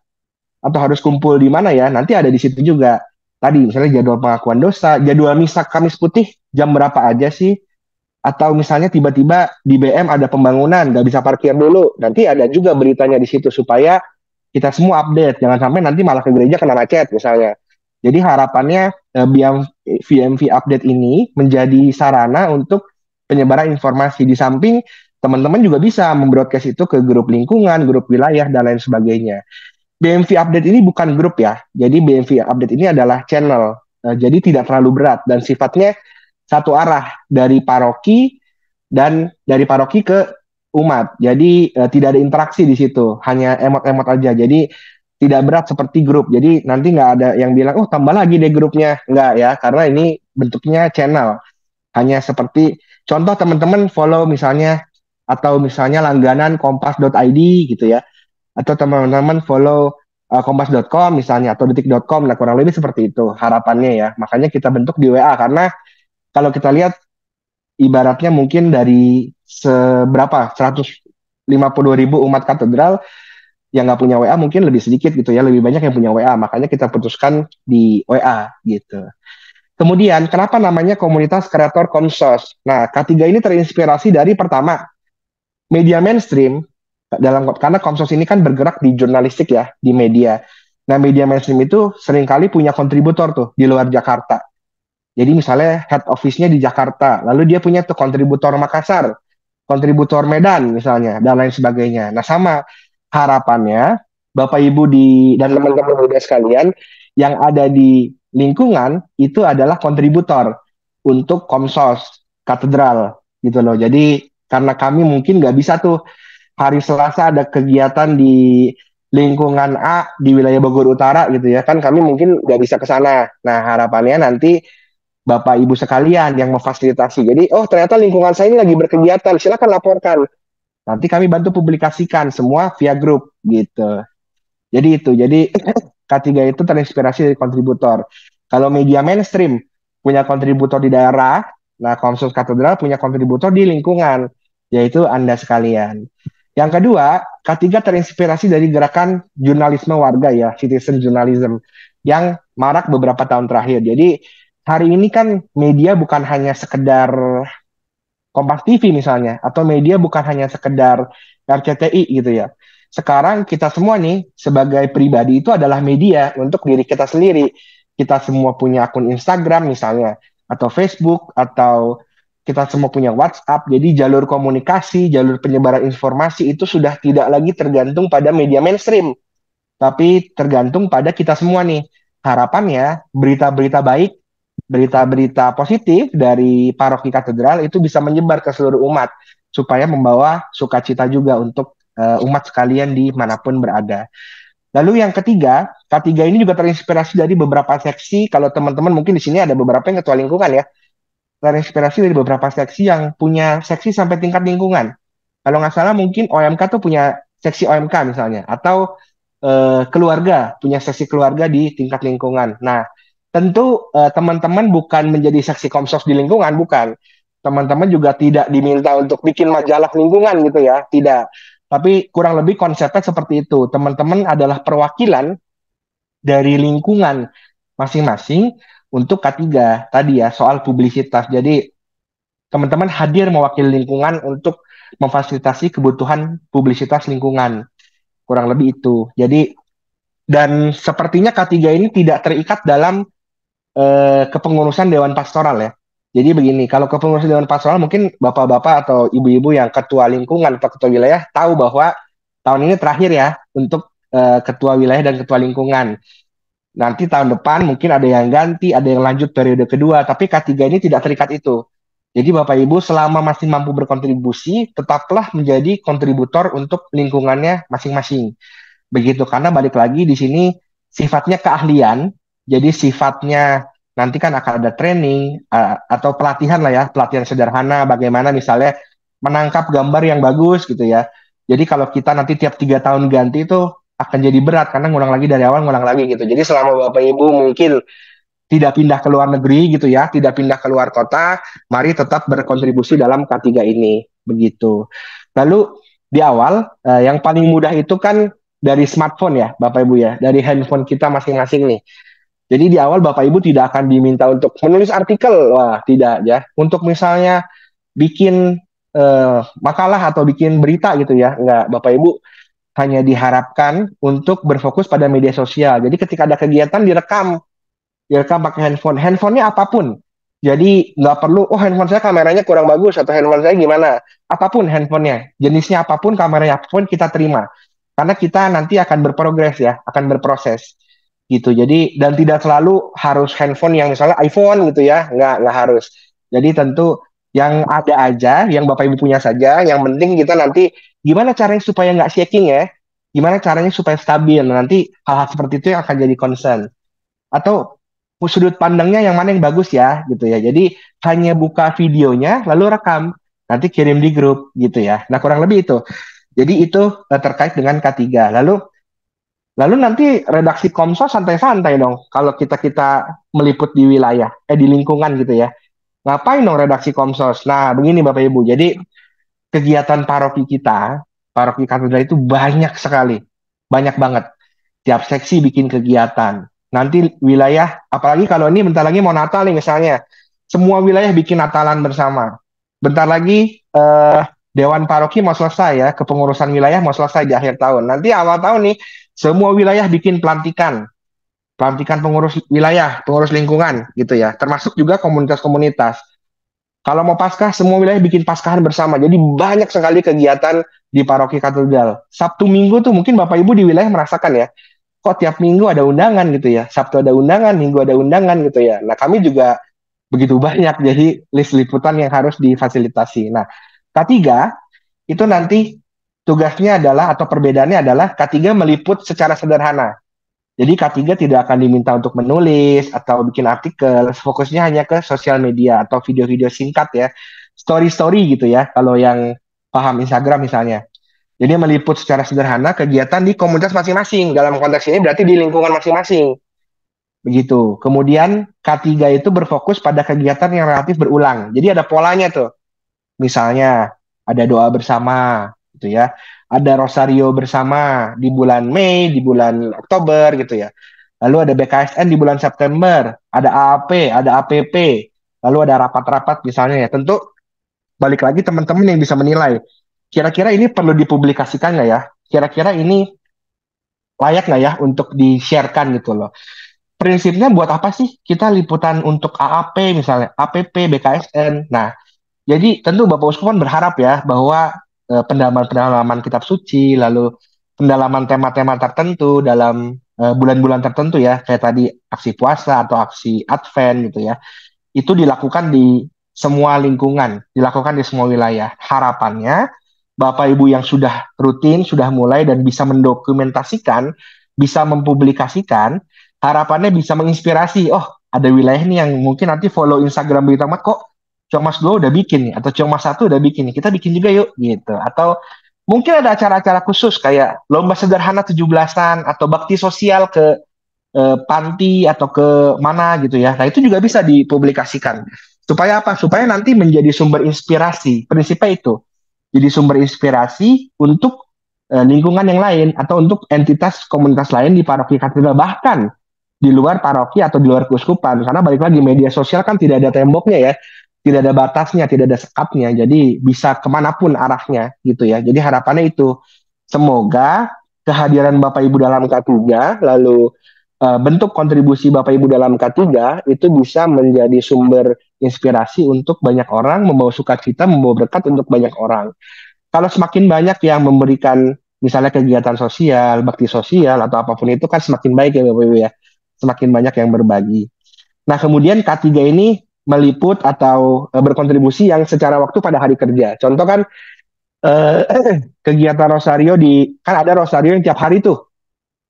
Atau harus kumpul di mana ya? Nanti ada di situ juga. Tadi misalnya jadwal pengakuan dosa, jadwal misa Kamis Putih jam berapa aja sih? Atau misalnya tiba-tiba di BM ada pembangunan, nggak bisa parkir dulu. Nanti ada juga beritanya di situ supaya kita semua update. Jangan sampai nanti malah ke gereja kena macet misalnya. Jadi harapannya VMV update ini menjadi sarana untuk penyebaran informasi. Di samping teman-teman juga bisa membroadcast itu ke grup lingkungan, grup wilayah, dan lain sebagainya. BMV update ini bukan grup ya. Jadi BMV update ini adalah channel. Jadi tidak terlalu berat dan sifatnya satu arah dari paroki dan dari paroki ke umat. Jadi tidak ada interaksi di situ, hanya emot-emot aja. Jadi tidak berat seperti grup. Jadi nanti nggak ada yang bilang, oh tambah lagi deh grupnya. Nggak ya, karena ini bentuknya channel. Hanya seperti contoh teman-teman follow misalnya atau misalnya langganan kompas.id gitu ya. Atau teman-teman follow kompas.com misalnya atau detik.com. Nah kurang lebih seperti itu harapannya ya. Makanya kita bentuk di WA karena kalau kita lihat ibaratnya mungkin dari seberapa 150.000 umat katedral yang nggak punya WA mungkin lebih sedikit gitu ya, lebih banyak yang punya WA, makanya kita putuskan di WA gitu. Kemudian kenapa namanya komunitas kreator Komsos? Nah, K3 ini terinspirasi dari pertama media mainstream karena Komsos ini kan bergerak di jurnalistik ya, di media. Nah, media mainstream itu seringkali punya kontributor tuh di luar Jakarta. Jadi misalnya head office-nya di Jakarta, lalu dia punya tuh kontributor Makassar, kontributor Medan misalnya, dan lain sebagainya. Nah sama harapannya Bapak Ibu dan teman-teman muda sekalian yang ada di lingkungan itu adalah kontributor untuk Komsos Katedral gitu loh. Jadi karena kami mungkin nggak bisa tuh hari Selasa ada kegiatan di lingkungan A di wilayah Bogor Utara gitu ya, kan kami mungkin nggak bisa ke sana. Nah harapannya nanti Bapak Ibu sekalian yang memfasilitasi. Jadi, oh ternyata lingkungan saya ini lagi berkegiatan, silakan laporkan. Nanti kami bantu publikasikan semua via grup gitu. Jadi itu, jadi K3 itu terinspirasi dari kontributor. Kalau media mainstream punya kontributor di daerah, nah Komsos Katedral punya kontributor di lingkungan, yaitu Anda sekalian. Yang kedua, K3 terinspirasi dari gerakan jurnalisme warga ya, citizen journalism, yang marak beberapa tahun terakhir. Jadi hari ini kan media bukan hanya sekedar Kompas TV misalnya, atau media bukan hanya sekedar RCTI gitu ya. Sekarang kita semua nih sebagai pribadi itu adalah media untuk diri kita sendiri. Kita semua punya akun Instagram misalnya, atau Facebook, atau kita semua punya WhatsApp. Jadi jalur komunikasi, jalur penyebaran informasi itu sudah tidak lagi tergantung pada media mainstream, tapi tergantung pada kita semua nih. Harapannya berita-berita baik, berita-berita positif dari paroki katedral itu bisa menyebar ke seluruh umat supaya membawa sukacita juga untuk umat sekalian dimanapun berada. Lalu yang ketiga, K3 ini juga terinspirasi dari beberapa seksi. Kalau teman-teman mungkin di sini ada beberapa yang ketua lingkungan ya, terinspirasi dari beberapa seksi yang punya seksi sampai tingkat lingkungan. Kalau nggak salah mungkin OMK tuh punya seksi OMK misalnya, atau keluarga punya seksi keluarga di tingkat lingkungan. Nah, tentu teman-teman bukan menjadi seksi Komsos di lingkungan, bukan. Teman-teman juga tidak diminta untuk bikin majalah lingkungan gitu ya, tidak. Tapi kurang lebih konsepnya seperti itu. Teman-teman adalah perwakilan dari lingkungan masing-masing untuk K3 tadi ya, soal publisitas. Jadi teman-teman hadir mewakili lingkungan untuk memfasilitasi kebutuhan publisitas lingkungan. Kurang lebih itu. Jadi dan sepertinya K3 ini tidak terikat dalam kepengurusan Dewan Pastoral ya. Jadi begini, kalau kepengurusan Dewan Pastoral mungkin bapak-bapak atau ibu-ibu yang ketua lingkungan atau ketua wilayah tahu bahwa tahun ini terakhir ya untuk ketua wilayah dan ketua lingkungan. Nanti tahun depan mungkin ada yang ganti, ada yang lanjut periode kedua, tapi K3 ini tidak terikat itu. Jadi Bapak Ibu selama masih mampu berkontribusi, tetaplah menjadi kontributor untuk lingkungannya masing-masing. Begitu, karena balik lagi di sini sifatnya keahlian, jadi sifatnya nanti kan akan ada training atau pelatihan lah ya, pelatihan sederhana bagaimana misalnya menangkap gambar yang bagus gitu ya. Jadi kalau kita nanti tiap 3 tahun ganti itu akan jadi berat karena ngulang lagi dari awal, ngulang lagi gitu. Jadi selama Bapak Ibu mungkin tidak pindah ke luar negeri gitu ya, tidak pindah ke luar kota, mari tetap berkontribusi dalam K3 ini, begitu. Lalu di awal yang paling mudah itu kan dari smartphone ya, Bapak Ibu ya, dari handphone kita masing-masing nih. Jadi di awal Bapak Ibu tidak akan diminta untuk menulis artikel, wah tidak ya. Untuk misalnya bikin makalah atau bikin berita gitu ya, enggak. Bapak Ibu hanya diharapkan untuk berfokus pada media sosial. Jadi ketika ada kegiatan direkam pakai handphone. Handphonenya apapun. Jadi nggak perlu, oh handphone saya kameranya kurang bagus atau handphone saya gimana. Apapun handphonenya, jenisnya apapun, kameranya apapun kita terima. Karena kita nanti akan berprogres ya, akan berproses gitu. Jadi dan tidak selalu harus handphone yang misalnya iPhone gitu ya, nggak harus. Jadi tentu yang ada aja, yang Bapak Ibu punya saja. Yang penting kita nanti gimana caranya supaya nggak shaking ya, gimana caranya supaya stabil. Nanti hal-hal seperti itu yang akan jadi concern. Atau sudut pandangnya yang mana yang bagus ya gitu ya. Jadi hanya buka videonya lalu rekam, nanti kirim di grup gitu ya. Nah, kurang lebih itu. Jadi itu terkait dengan K3. Lalu nanti redaksi Komsos santai-santai dong kalau kita meliput di wilayah di lingkungan gitu ya. Ngapain dong redaksi Komsos? Nah, begini Bapak Ibu. Jadi kegiatan paroki kita, paroki katedral itu banyak sekali. Banyak banget. Tiap seksi bikin kegiatan. Nanti wilayah, apalagi kalau ini bentar lagi mau Natal nih misalnya, semua wilayah bikin Natalan bersama. Bentar lagi Dewan Paroki mau selesai ya, kepengurusan wilayah mau selesai di akhir tahun. Nanti awal tahun nih, semua wilayah bikin pelantikan pengurus wilayah, pengurus lingkungan gitu ya, termasuk juga komunitas-komunitas. Kalau mau Paskah, semua wilayah bikin Paskahan bersama. Jadi banyak sekali kegiatan di paroki katedral. Sabtu Minggu tuh mungkin Bapak Ibu di wilayah merasakan ya, kok tiap minggu ada undangan gitu ya, Sabtu ada undangan, Minggu ada undangan gitu ya. Nah kami juga begitu banyak, jadi list liputan yang harus difasilitasi. Nah K3 itu nanti tugasnya adalah atau perbedaannya adalah K3 meliput secara sederhana. Jadi K3 tidak akan diminta untuk menulis atau bikin artikel, fokusnya hanya ke sosial media atau video-video singkat ya, story-story gitu ya, kalau yang paham Instagram misalnya. Jadi meliput secara sederhana kegiatan di komunitas masing-masing. Dalam konteks ini berarti di lingkungan masing-masing. Begitu. Kemudian K3 itu berfokus pada kegiatan yang relatif berulang. Jadi ada polanya tuh. Misalnya ada doa bersama gitu ya. Ada rosario bersama di bulan Mei, di bulan Oktober gitu ya. Lalu ada BKSN di bulan September, ada AAP, ada APP, lalu ada rapat-rapat misalnya ya. Tentu balik lagi teman-teman yang bisa menilai. Kira-kira ini perlu dipublikasikan nggak ya? Kira-kira ini layak nggak ya untuk di-sharekan gitu loh. Prinsipnya buat apa sih kita liputan untuk AAP misalnya, APP, BKSN. Nah, jadi tentu Bapak Uskupan berharap ya bahwa pendalaman-pendalaman kitab suci, lalu pendalaman tema-tema tertentu dalam bulan-bulan tertentu ya, kayak tadi aksi puasa atau aksi Advent gitu ya, itu dilakukan di semua lingkungan, dilakukan di semua wilayah. Harapannya Bapak Ibu yang sudah rutin, sudah mulai dan bisa mendokumentasikan, bisa mempublikasikan, harapannya bisa menginspirasi. Oh, ada wilayah nih yang mungkin nanti follow Instagram Berita Umat kok Congmas 2 udah bikin nih, atau Congmas 1 udah bikin nih, kita bikin juga yuk gitu. Atau mungkin ada acara-acara khusus kayak lomba sederhana 17-an atau bakti sosial ke panti atau ke mana gitu ya. Nah, itu juga bisa dipublikasikan. Supaya apa? Supaya nanti menjadi sumber inspirasi. Prinsipnya itu. Jadi sumber inspirasi untuk lingkungan yang lain atau untuk entitas komunitas lain di paroki katedral, bahkan di luar paroki atau di luar keuskupan. Karena balik lagi media sosial kan tidak ada temboknya ya, tidak ada batasnya, tidak ada sekatnya. Jadi bisa kemanapun arahnya gitu ya. Jadi harapannya itu. Semoga kehadiran Bapak Ibu dalam K3, lalu bentuk kontribusi Bapak Ibu dalam K3 itu bisa menjadi sumber inspirasi untuk banyak orang, membawa sukacita, membawa berkat untuk banyak orang. Kalau semakin banyak yang memberikan misalnya kegiatan sosial, bakti sosial atau apapun itu kan semakin baik ya Bapak Ibu ya. Semakin banyak yang berbagi. Nah, kemudian K3 ini meliput atau berkontribusi yang secara waktu pada hari kerja. Contoh kan kegiatan rosario kan ada rosario yang tiap hari tuh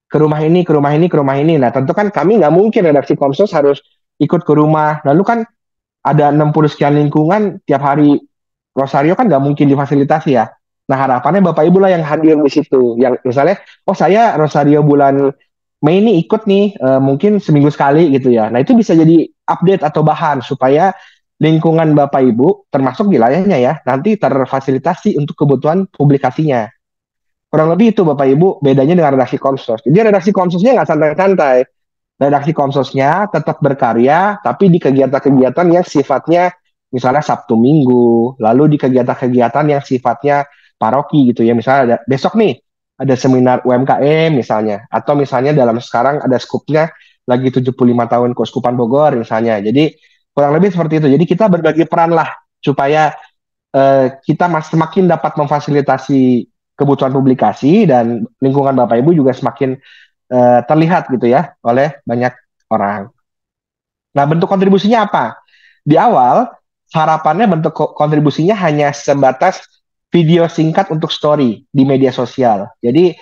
ke rumah ini, ke rumah ini, ke rumah ini. Nah, tentu kan kami nggak mungkin redaksi Komsos harus ikut ke rumah. Lalu kan ada 60 sekian lingkungan tiap hari rosario kan nggak mungkin difasilitasi ya. Nah, harapannya Bapak Ibu lah yang hadir di situ. Yang misalnya, oh saya rosario bulan Mei ini ikut nih, mungkin seminggu sekali gitu ya. Nah, itu bisa jadi update atau bahan supaya lingkungan Bapak Ibu, termasuk wilayahnya ya, nanti terfasilitasi untuk kebutuhan publikasinya. Kurang lebih itu Bapak Ibu bedanya dengan redaksi Komsos. Jadi redaksi Komsosnya nggak santai-santai. Redaksi Komsosnya tetap berkarya, tapi di kegiatan-kegiatan yang sifatnya misalnya Sabtu Minggu, lalu di kegiatan-kegiatan yang sifatnya paroki gitu ya. Misalnya besok nih ada seminar UMKM misalnya, atau misalnya dalam sekarang ada skupnya lagi 75 tahun Keuskupan Bogor misalnya. Jadi kurang lebih seperti itu. Jadi kita berbagi peran lah supaya kita semakin dapat memfasilitasi kebutuhan publikasi dan lingkungan Bapak Ibu juga semakin terlihat gitu ya oleh banyak orang. Nah, bentuk kontribusinya apa? Di awal, harapannya bentuk kontribusinya hanya sebatas video singkat untuk story di media sosial. Jadi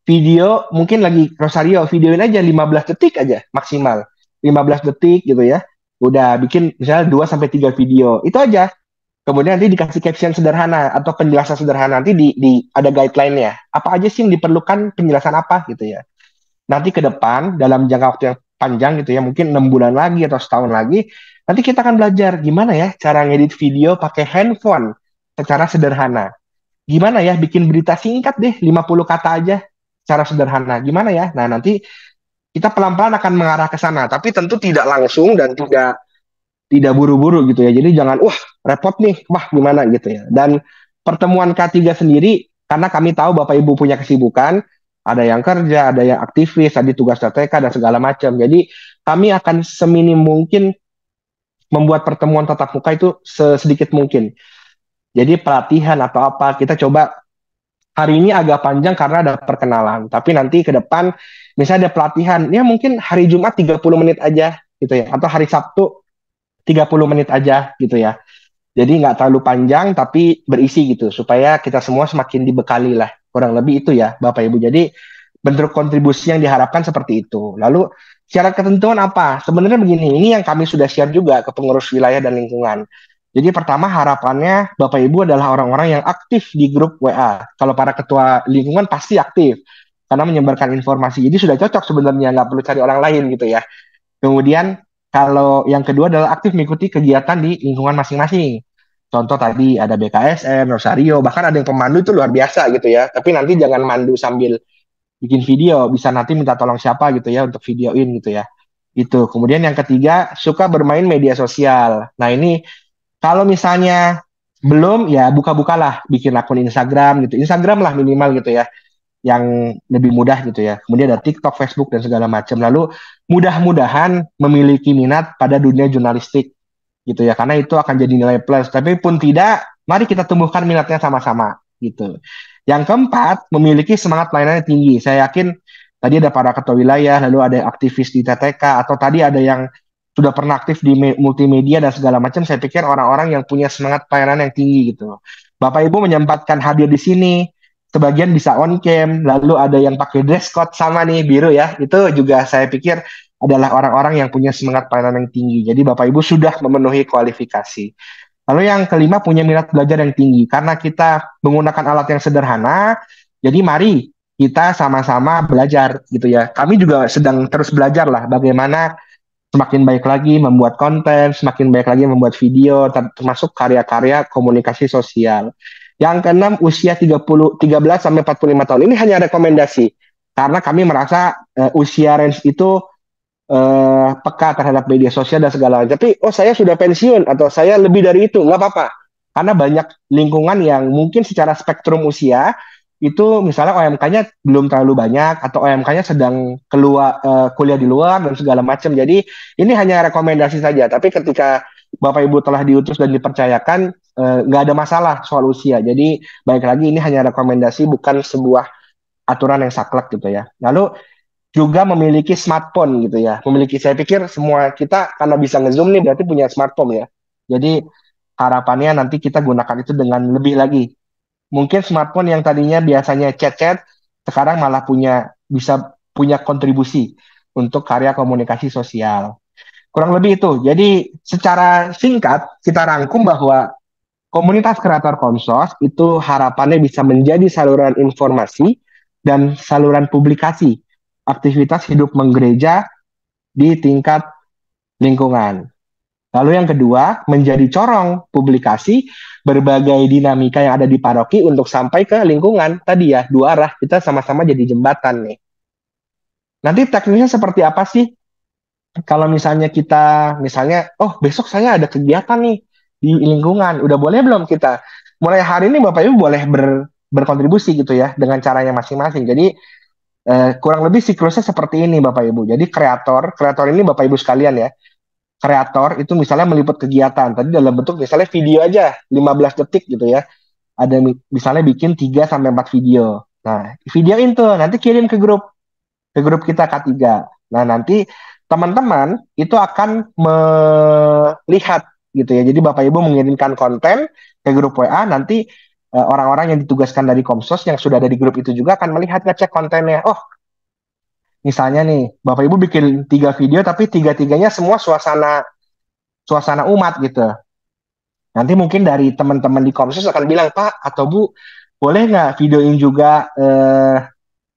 video mungkin lagi Rosario, videoin aja 15 detik aja maksimal. 15 detik gitu ya. Udah bikin misalnya 2 sampai 3 video. Itu aja. Kemudian nanti dikasih caption sederhana atau penjelasan sederhana, nanti ada guideline-nya. Apa aja sih yang diperlukan, penjelasan apa gitu ya. Nanti ke depan dalam jangka waktu yang panjang gitu ya, mungkin 6 bulan lagi atau setahun lagi, nanti kita akan belajar gimana ya cara ngedit video pakai handphone secara sederhana. Gimana ya bikin berita singkat deh 50 kata aja secara sederhana. Gimana ya? Nah, nanti kita pelan-pelan akan mengarah ke sana, tapi tentu tidak langsung dan tidak buru-buru gitu ya. Jadi jangan repot nih, wah gimana gitu ya. Dan pertemuan K3 sendiri, karena kami tahu Bapak Ibu punya kesibukan, ada yang kerja, ada yang aktivis, tadi tugas TTK dan segala macam. Jadi kami akan seminim mungkin membuat pertemuan tatap muka itu sedikit mungkin. Jadi pelatihan atau apa, kita coba hari ini agak panjang karena ada perkenalan. Tapi nanti ke depan, misalnya ada pelatihan, ya mungkin hari Jumat 30 menit aja gitu ya. Atau hari Sabtu 30 menit aja gitu ya. Jadi nggak terlalu panjang tapi berisi gitu supaya kita semua semakin dibekali lah. Kurang lebih itu ya Bapak Ibu. Jadi bentuk kontribusi yang diharapkan seperti itu. Lalu syarat ketentuan apa? Sebenarnya begini, ini yang kami sudah share juga ke pengurus wilayah dan lingkungan. Jadi pertama harapannya Bapak Ibu adalah orang-orang yang aktif di grup WA. Kalau para ketua lingkungan pasti aktif karena menyebarkan informasi. Jadi sudah cocok sebenarnya, nggak perlu cari orang lain gitu ya. Kemudian kalau yang kedua adalah aktif mengikuti kegiatan di lingkungan masing-masing. Contoh tadi ada BKSN, Rosario, bahkan ada yang pemandu itu luar biasa gitu ya. Tapi nanti jangan mandu sambil bikin video, bisa nanti minta tolong siapa gitu ya untuk videoin gitu ya. Itu. Kemudian yang ketiga, suka bermain media sosial. Nah, ini kalau misalnya belum ya buka-bukalah bikin akun Instagram gitu. Instagram lah minimal gitu ya, yang lebih mudah gitu ya. Kemudian ada TikTok, Facebook dan segala macam. Lalu mudah-mudahan memiliki minat pada dunia jurnalistik gitu ya, karena itu akan jadi nilai plus. Tapi pun tidak, mari kita tumbuhkan minatnya sama-sama gitu. Yang keempat, memiliki semangat pelayanan yang tinggi. Saya yakin tadi ada para ketua wilayah, lalu ada aktivis di TTK, atau tadi ada yang sudah pernah aktif di multimedia dan segala macam. Saya pikir orang-orang yang punya semangat pelayanan yang tinggi gitu. Bapak Ibu menyempatkan hadir di sini, sebagian bisa on cam, lalu ada yang pakai dress code sama nih biru ya, itu juga saya pikir adalah orang-orang yang punya semangat pelayanan yang tinggi. Jadi Bapak Ibu sudah memenuhi kualifikasi. Lalu yang kelima, punya minat belajar yang tinggi. Karena kita menggunakan alat yang sederhana, jadi mari kita sama-sama belajar gitu ya. Kami juga sedang terus belajar lah bagaimana semakin baik lagi membuat konten, semakin baik lagi membuat video, termasuk karya-karya komunikasi sosial. Yang keenam, usia 13 sampai 45 tahun. Ini hanya rekomendasi. Karena kami merasa usia range itu peka terhadap media sosial dan segala macam. Tapi, saya sudah pensiun atau saya lebih dari itu, nggak apa-apa. Karena banyak lingkungan yang mungkin secara spektrum usia, itu misalnya OMK-nya belum terlalu banyak, atau OMK-nya sedang kuliah di luar dan segala macam. Jadi, ini hanya rekomendasi saja. Tapi ketika Bapak Ibu telah diutus dan dipercayakan, nggak ada masalah soal usia. Jadi baik lagi ini hanya rekomendasi, bukan sebuah aturan yang saklek gitu ya. Lalu juga memiliki smartphone gitu ya. Saya pikir semua kita karena bisa nge-zoom nih berarti punya smartphone ya. Jadi harapannya nanti kita gunakan itu dengan lebih lagi. Mungkin smartphone yang tadinya biasanya chat-chat, sekarang malah bisa punya kontribusi untuk karya komunikasi sosial. Kurang lebih itu. Jadi secara singkat kita rangkum bahwa komunitas kreator Komsos itu harapannya bisa menjadi saluran informasi dan saluran publikasi aktivitas hidup menggereja di tingkat lingkungan. Lalu yang kedua, menjadi corong publikasi berbagai dinamika yang ada di paroki untuk sampai ke lingkungan. Tadi ya, dua arah, kita sama-sama jadi jembatan nih. Nanti teknisnya seperti apa sih? Kalau misalnya oh besok saya ada kegiatan nih di lingkungan, udah boleh belum kita? Mulai hari ini Bapak Ibu boleh berkontribusi gitu ya, dengan caranya masing-masing. Jadi kurang lebih siklusnya seperti ini Bapak Ibu. Jadi kreator ini Bapak Ibu sekalian ya. Kreator itu misalnya meliput kegiatan. Tadi dalam bentuk misalnya video aja 15 detik gitu ya. Ada misalnya bikin 3 sampai 4 video. Nah, videoin tuh, nanti kirim ke grup kita K3. Nah, nanti teman-teman itu akan melihat gitu ya. Jadi Bapak Ibu mengirimkan konten ke grup WA, nanti orang-orang yang ditugaskan dari Komsos yang sudah ada di grup itu juga akan melihat, ngecek kontennya. Oh, misalnya nih, Bapak Ibu bikin 3 video tapi 3-tiganya semua suasana umat gitu. Nanti mungkin dari teman-teman di Komsos akan bilang, Pak atau Bu, boleh nggak videoin juga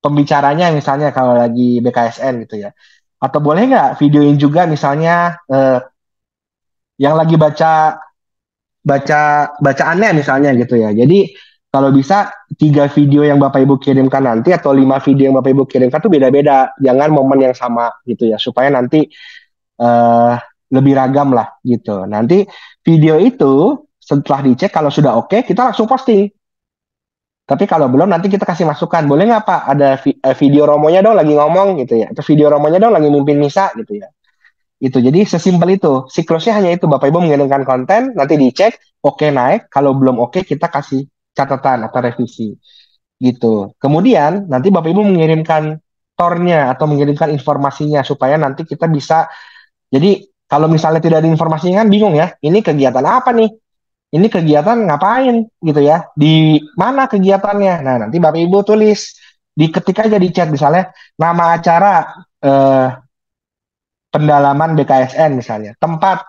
pembicaranya misalnya kalau lagi BKSN gitu ya. Atau boleh nggak videoin juga misalnya yang lagi bacaannya misalnya gitu ya. Jadi kalau bisa 3 video yang Bapak Ibu kirimkan nanti atau 5 video yang Bapak Ibu kirimkan tuh beda-beda, jangan momen yang sama gitu ya, supaya nanti lebih ragam lah gitu. Nanti video itu setelah dicek kalau sudah oke, kita langsung posting. Tapi kalau belum nanti kita kasih masukan, boleh nggak Pak ada video romonya dong lagi ngomong gitu ya, atau video romonya dong lagi mimpin misa gitu ya. Itu jadi sesimpel itu, siklusnya hanya itu, Bapak Ibu mengirimkan konten, nanti dicek, oke naik, kalau belum oke kita kasih catatan atau revisi gitu. Kemudian nanti Bapak Ibu mengirimkan tornya atau mengirimkan informasinya supaya nanti kita bisa, jadi kalau misalnya tidak ada informasinya kan bingung ya, ini kegiatan apa nih? Ini kegiatan ngapain gitu ya? Di mana kegiatannya? Nah, nanti Bapak Ibu tulis, diketik aja di chat misalnya nama acara pendalaman BKSN misalnya, tempat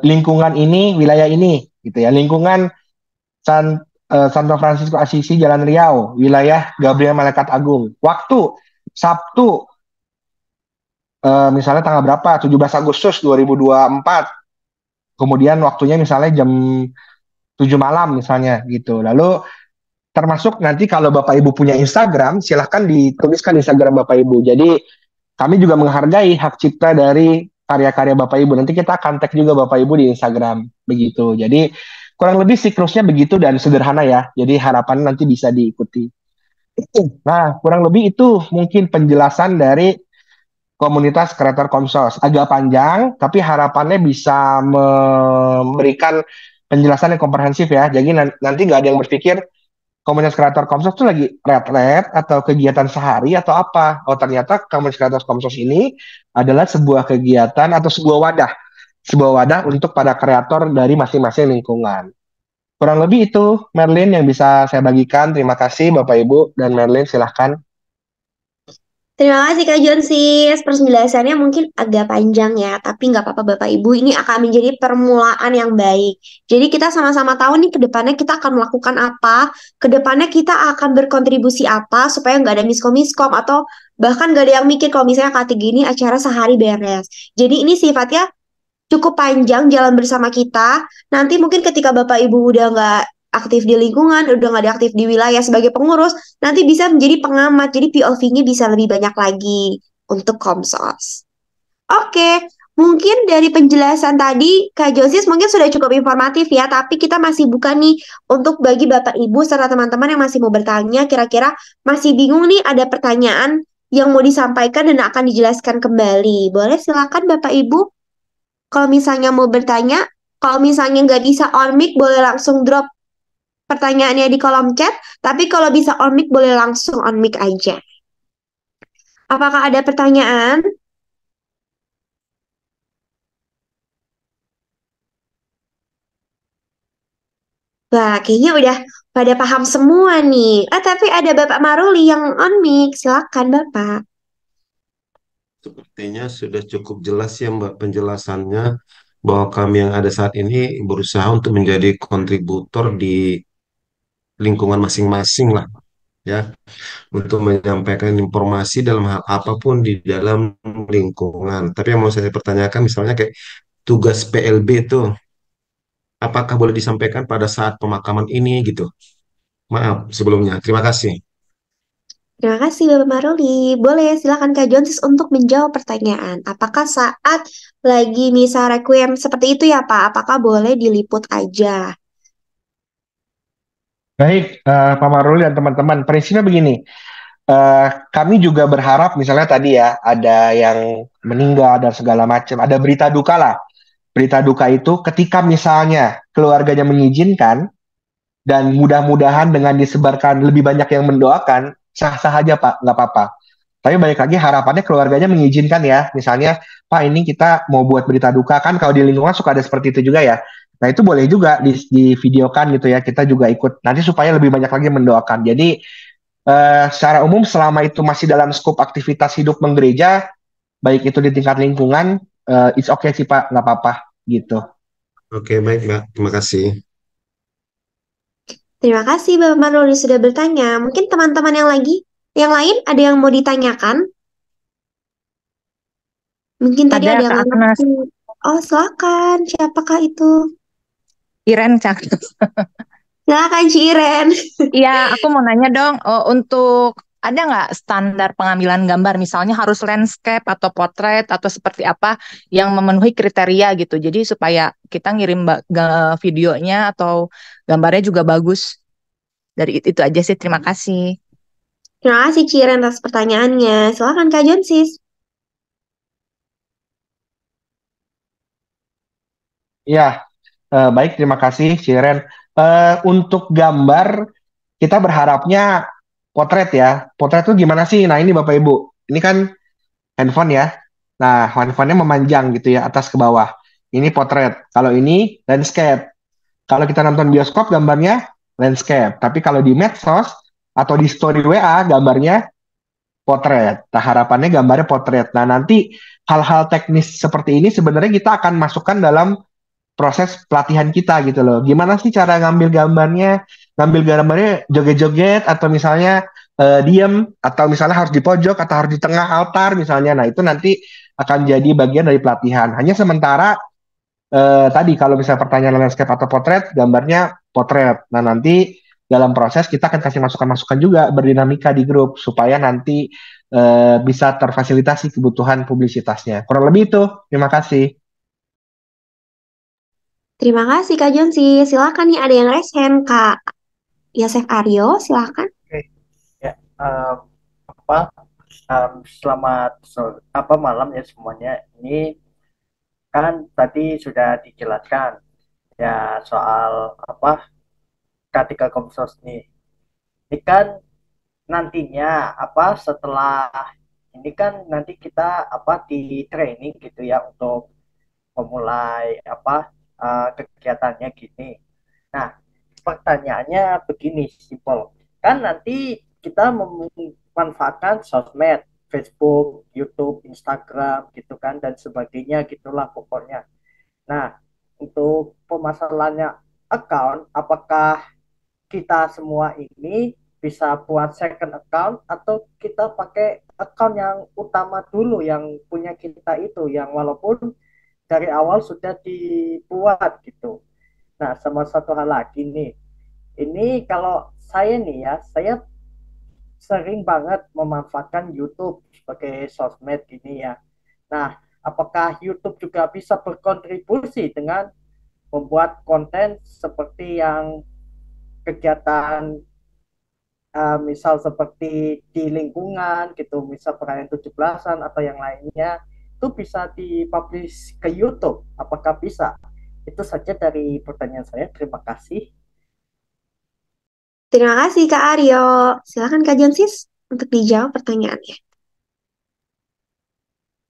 lingkungan ini, wilayah ini gitu ya, lingkungan Santo Francisco Assisi Jalan Riau, wilayah Gabriel Malaikat Agung, waktu Sabtu misalnya tanggal berapa, 17 Agustus 2024, kemudian waktunya misalnya jam 7 malam misalnya gitu. Lalu termasuk nanti kalau Bapak Ibu punya Instagram, silahkan dituliskan Instagram Bapak Ibu. Jadi kami juga menghargai hak cipta dari karya-karya Bapak Ibu. Nanti kita akan tag juga Bapak Ibu di Instagram begitu. Jadi kurang lebih siklusnya begitu dan sederhana ya. Jadi harapan nanti bisa diikuti. Nah, kurang lebih itu mungkin penjelasan dari komunitas kreator Komsos. Agak panjang, tapi harapannya bisa memberikan penjelasan yang komprehensif ya. Jadi nanti nggak ada yang berpikir komunitas kreator Komsos itu lagi retret atau kegiatan sehari atau apa. Oh ternyata komunitas kreator Komsos ini adalah sebuah kegiatan atau sebuah wadah. Sebuah wadah untuk para kreator dari masing-masing lingkungan. Kurang lebih itu, Merlin, yang bisa saya bagikan. Terima kasih Bapak Ibu, dan Merlin silahkan. Terima kasih Kak Jonsis, penjelasannya mungkin agak panjang ya, tapi nggak apa-apa Bapak Ibu, ini akan menjadi permulaan yang baik. Jadi kita sama-sama tahu nih ke depannya kita akan melakukan apa, ke depannya kita akan berkontribusi apa, supaya nggak ada miskom-miskom, atau bahkan nggak ada yang mikir kalau misalnya K3 ini acara sehari beres. Jadi ini sifatnya cukup panjang jalan bersama kita. Nanti mungkin ketika Bapak Ibu udah nggak aktif di lingkungan, udah nggak ada aktif di wilayah sebagai pengurus, nanti bisa menjadi pengamat, jadi POV-nya bisa lebih banyak lagi untuk Komsos. Oke, mungkin dari penjelasan tadi, Kak Josis mungkin sudah cukup informatif ya, tapi kita masih buka nih untuk bagi Bapak Ibu serta teman-teman yang masih mau bertanya, kira-kira masih bingung nih ada pertanyaan yang mau disampaikan dan akan dijelaskan kembali. Boleh silakan Bapak Ibu, kalau misalnya mau bertanya, kalau misalnya nggak bisa on mic, boleh langsung drop pertanyaannya di kolom chat, tapi kalau bisa on mic boleh langsung on mic aja. Apakah ada pertanyaan? Wah, kayaknya udah pada paham semua nih. Tapi ada Bapak Maruli yang on mic. Silakan Bapak. Sepertinya sudah cukup jelas ya Mbak penjelasannya, bahwa kami yang ada saat ini berusaha untuk menjadi kontributor di lingkungan masing-masing lah. ya, untuk menyampaikan informasi dalam hal apapun di dalam lingkungan. Tapi yang mau saya pertanyakan misalnya kayak tugas PLB itu, apakah boleh disampaikan pada saat pemakaman ini gitu? Maaf sebelumnya. Terima kasih. Terima kasih Bapak Maruli. Boleh silakan Kak Jonsis untuk menjawab pertanyaan. Apakah saat lagi misa requiem seperti itu ya Pak? Apakah boleh diliput aja? Baik, Pak Maruli dan teman-teman, prinsipnya begini. Kami juga berharap misalnya tadi ya ada yang meninggal dan segala macam, ada berita duka lah. Berita duka itu ketika misalnya keluarganya mengizinkan dan mudah-mudahan dengan disebarkan lebih banyak yang mendoakan, sah-sah aja Pak, nggak apa-apa. Tapi balik lagi harapannya keluarganya mengizinkan ya. Misalnya, Pak ini kita mau buat berita duka kan kalau di lingkungan suka ada seperti itu juga ya. Nah itu boleh juga di videokan gitu ya. Kita juga ikut nanti supaya lebih banyak lagi mendoakan. Jadi secara umum selama itu masih dalam skop aktivitas hidup menggereja, baik itu di tingkat lingkungan, it's okay sih Pak, nggak apa-apa gitu. Oke, baik Mbak. Terima kasih. Terima kasih Bapak Maruli sudah bertanya. Mungkin teman-teman yang lain ada yang mau ditanyakan? Mungkin tadi Ada ada yang Kak Agnes, Oh, silakan. Siapakah itu? Iren Cak. Silakan Ciren. Iya, aku mau nanya dong, untuk ada nggak standar pengambilan gambar, misalnya harus landscape atau potret atau seperti apa yang memenuhi kriteria gitu. Jadi supaya kita ngirim videonya atau gambarnya juga bagus. Dari itu aja sih, terima kasih. Terima kasih Ciren atas pertanyaannya. Silakan Kak Jonsis. Ya, baik terima kasih Ciren. Untuk gambar kita berharapnya potret ya. Potret itu gimana sih? Nah ini Bapak Ibu, ini kan handphone ya. Nah handphonenya memanjang gitu ya atas ke bawah. Ini potret. Kalau ini landscape. Kalau kita nonton bioskop gambarnya landscape. Tapi kalau di medsos atau di story WA gambarnya potret. Nah harapannya gambarnya potret. Nah nanti hal-hal teknis seperti ini sebenarnya kita akan masukkan dalam proses pelatihan kita gitu loh. Gimana sih cara ngambil gambarnya? Ngambil gambarnya joget-joget atau misalnya diem atau misalnya harus di pojok atau harus di tengah altar misalnya. Nah, itu nanti akan jadi bagian dari pelatihan. Hanya sementara tadi kalau misalnya pertanyaan landscape atau potret, gambarnya potret. Nah, nanti dalam proses kita akan kasih masukan-masukan juga berdinamika di grup supaya nanti bisa terfasilitasi kebutuhan publisitasnya. Kurang lebih itu. Terima kasih. Terima kasih Kak Jonsis. Silakan nih ada yang raise hand Kak Yosef Aryo. Silakan. Oke, ya, selamat malam ya semuanya. Ini kan tadi sudah dijelaskan ya soal K3 Komsos nih. Ini kan nantinya setelah ini kan nanti kita di training gitu ya untuk memulai kegiatannya gini. Nah, pertanyaannya begini simpel. Kan nanti kita memanfaatkan sosmed, Facebook, YouTube, Instagram gitu kan dan sebagainya gitulah pokoknya. Nah, untuk permasalahannya account, apakah kita semua ini bisa buat second account atau kita pakai account yang utama dulu yang punya kita itu yang walaupun dari awal sudah dibuat gitu. Nah, sama satu hal lagi nih. Ini kalau saya nih ya, saya sering banget memanfaatkan YouTube sebagai sosmed gini ya. Nah, apakah YouTube juga bisa berkontribusi dengan membuat konten seperti yang kegiatan misal seperti di lingkungan gitu, misal perayaan 17-an atau yang lainnya itu bisa dipublish ke YouTube. Apakah bisa? Itu saja dari pertanyaan saya. Terima kasih. Terima kasih Kak Aryo. Silakan Kak Jonsis untuk dijawab pertanyaannya.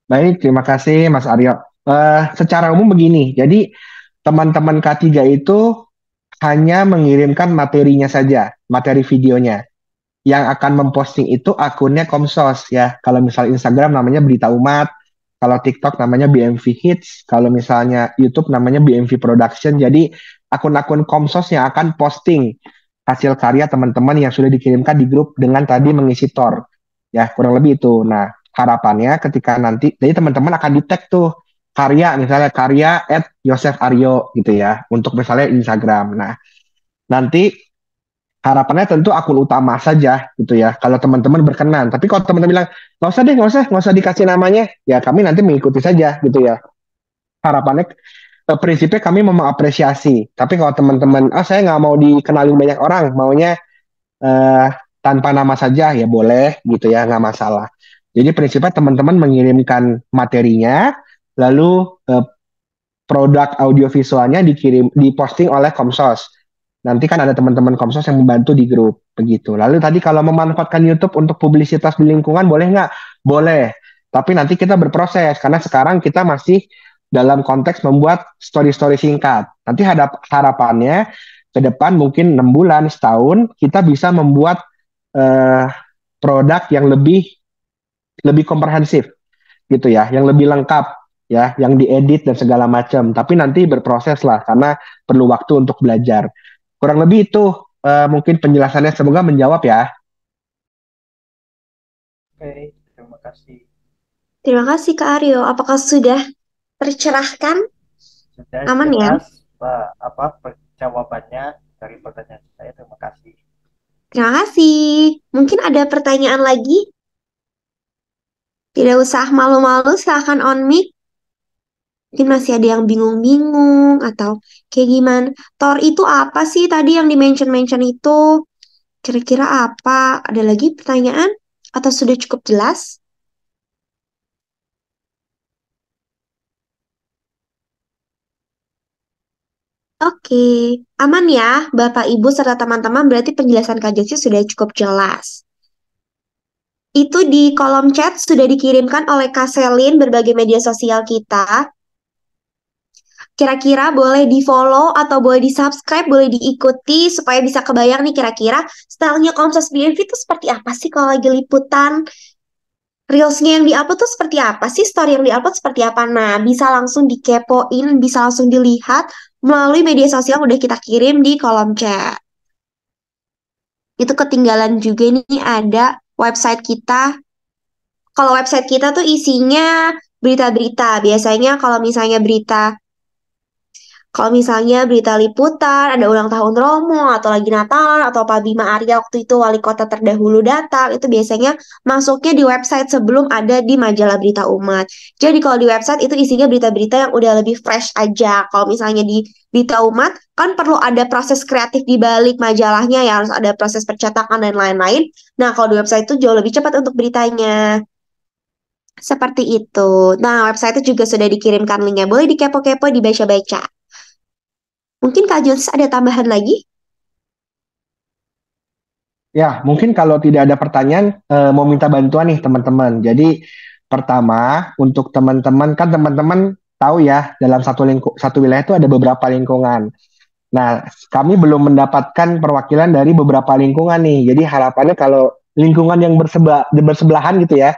Baik, terima kasih Mas Aryo. Secara umum begini, jadi teman-teman K3 itu hanya mengirimkan materinya saja, materi videonya. Yang akan memposting itu akunnya Komsos ya. Kalau misal Instagram namanya Berita Umat, kalau TikTok namanya BMV Hits, kalau misalnya YouTube namanya BMV Production. Jadi akun-akun Komsos yang akan posting. hasil karya teman-teman yang sudah dikirimkan di grup dengan tadi mengisi Tor. Ya, kurang lebih itu. Nah, harapannya ketika nanti, jadi teman-teman akan di-tag tuh karya, misalnya karya @Yosef Aryo gitu ya, untuk misalnya Instagram. Nah, nanti harapannya tentu akun utama saja gitu ya, kalau teman-teman berkenan. Tapi kalau teman-teman bilang, nggak usah deh, nggak usah dikasih namanya, ya kami nanti mengikuti saja gitu ya. Harapannya, prinsipnya kami mau mengapresiasi. Tapi kalau teman-teman, saya nggak mau dikenalin banyak orang, maunya eh, tanpa nama saja, ya boleh gitu ya, nggak masalah. Jadi prinsipnya teman-teman mengirimkan materinya, lalu produk audiovisualnya diposting oleh Komsos. Nanti kan ada teman-teman Komsos yang membantu di grup, begitu. Lalu tadi kalau memanfaatkan YouTube untuk publisitas di lingkungan, boleh nggak? Boleh. Tapi nanti kita berproses, karena sekarang kita masih dalam konteks membuat story-story singkat. Nanti harapannya ke depan mungkin 6 bulan, setahun, kita bisa membuat eh, produk yang lebih komprehensif gitu ya, yang lebih lengkap ya, yang diedit dan segala macam. Tapi nanti berproses lah karena perlu waktu untuk belajar. Kurang lebih itu mungkin penjelasannya, semoga menjawab ya. Oke, terima kasih. Terima kasih Kak Aryo. Apakah sudah tercerahkan? Sudah Aman ya? jelas jawabannya dari pertanyaan saya. Terima kasih. Terima kasih. Mungkin ada pertanyaan lagi? Tidak usah malu-malu, silahkan on mic. Mungkin masih ada yang bingung-bingung atau kayak gimana. Tor itu apa sih tadi yang di-mention itu? Kira-kira apa? Ada lagi pertanyaan? Atau sudah cukup jelas? Oke, aman ya Bapak Ibu serta teman-teman, berarti penjelasan Kak Jessi sudah cukup jelas. Itu di kolom chat sudah dikirimkan oleh Kak Selin berbagai media sosial kita. Kira-kira boleh di-follow atau boleh di-subscribe, boleh diikuti supaya bisa kebayang nih kira-kira stylenya Komsos BMV itu seperti apa sih kalau lagi liputan. Reelsnya yang di-upload tuh seperti apa sih? Story yang di-upload seperti apa? Nah, bisa langsung dikepoin, bisa langsung dilihat melalui media sosial yang udah kita kirim di kolom chat. Itu ketinggalan juga nih ada website kita. Kalau website kita tuh isinya berita-berita. Biasanya kalau misalnya berita liputan, ada ulang tahun Romo, atau lagi Natal, atau Pak Bima Arya waktu itu wali kota terdahulu datang, itu biasanya masuknya di website sebelum ada di majalah Berita Umat. Jadi kalau di website itu isinya berita-berita yang udah lebih fresh aja. Kalau misalnya di Berita Umat, kan perlu ada proses kreatif di balik majalahnya, ya harus ada proses percetakan dan lain-lain. Nah, kalau di website itu jauh lebih cepat untuk beritanya. Seperti itu. Nah, website itu juga sudah dikirimkan linknya. Boleh dikepo-kepo, dibaca-baca. Mungkin Kak Jones ada tambahan lagi? Ya, mungkin kalau tidak ada pertanyaan, mau minta bantuan nih teman-teman. Jadi pertama, untuk teman-teman, kan teman-teman tahu ya, dalam satu wilayah itu ada beberapa lingkungan. Nah, kami belum mendapatkan perwakilan dari beberapa lingkungan nih. Jadi harapannya kalau lingkungan yang bersebelahan gitu ya,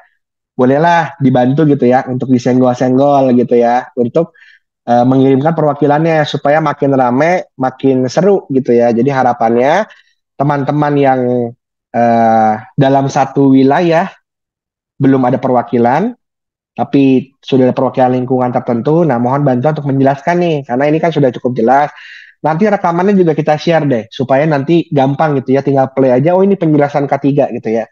bolehlah dibantu gitu ya, untuk disenggol-senggol gitu ya, untuk mengirimkan perwakilannya supaya makin rame, makin seru gitu ya. Jadi harapannya teman-teman yang dalam satu wilayah belum ada perwakilan, tapi sudah ada perwakilan lingkungan tertentu, nah mohon bantuan untuk menjelaskan nih, karena ini kan sudah cukup jelas. Nanti rekamannya juga kita share deh, supaya nanti gampang gitu ya, tinggal play aja, oh ini penjelasan K3 gitu ya.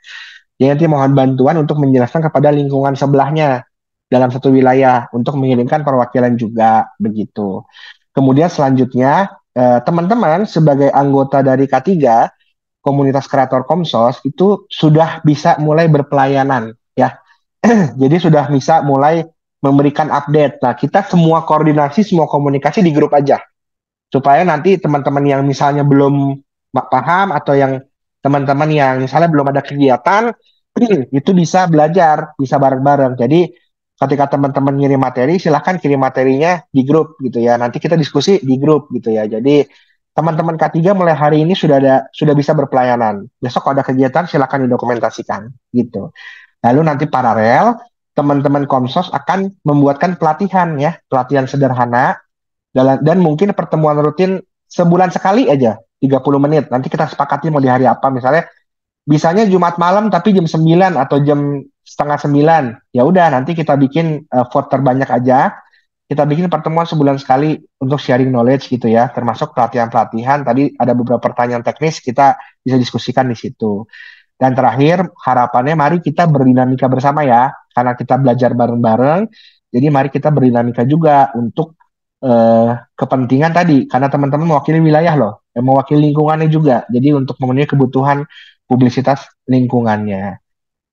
Jadi nanti mohon bantuan untuk menjelaskan kepada lingkungan sebelahnya dalam satu wilayah untuk mengirimkan perwakilan juga begitu. Kemudian selanjutnya teman-teman sebagai anggota dari K3 komunitas kreator Komsos itu sudah bisa mulai berpelayanan ya. Jadi sudah bisa mulai memberikan update. Nah, kita semua koordinasi, semua komunikasi di grup aja. Supaya nanti teman-teman yang misalnya belum paham atau yang teman-teman yang misalnya belum ada kegiatan itu bisa belajar, bisa bareng-bareng. Jadi ketika teman-teman ngirim materi, silahkan kirim materinya di grup gitu ya. Nanti kita diskusi di grup gitu ya. Jadi teman-teman K3 mulai hari ini sudah bisa berpelayanan. Besok kalau ada kegiatan silahkan didokumentasikan gitu. Lalu nanti paralel teman-teman Komsos akan membuatkan pelatihan ya, pelatihan sederhana dan mungkin pertemuan rutin sebulan sekali aja 30 menit. Nanti kita sepakati mau di hari apa. Misalnya bisanya Jumat malam tapi jam 9 atau jam setengah 9. Ya udah nanti kita bikin vote terbanyak aja. Kita bikin pertemuan sebulan sekali untuk sharing knowledge gitu ya, termasuk pelatihan-pelatihan. Tadi ada beberapa pertanyaan teknis, kita bisa diskusikan di situ. Dan terakhir, harapannya mari kita berdinamika bersama ya, karena kita belajar bareng-bareng. Jadi mari kita berdinamika juga untuk kepentingan tadi, karena teman-teman mewakili wilayah loh, mewakili lingkungannya juga. Jadi untuk memenuhi kebutuhan publisitas lingkungannya.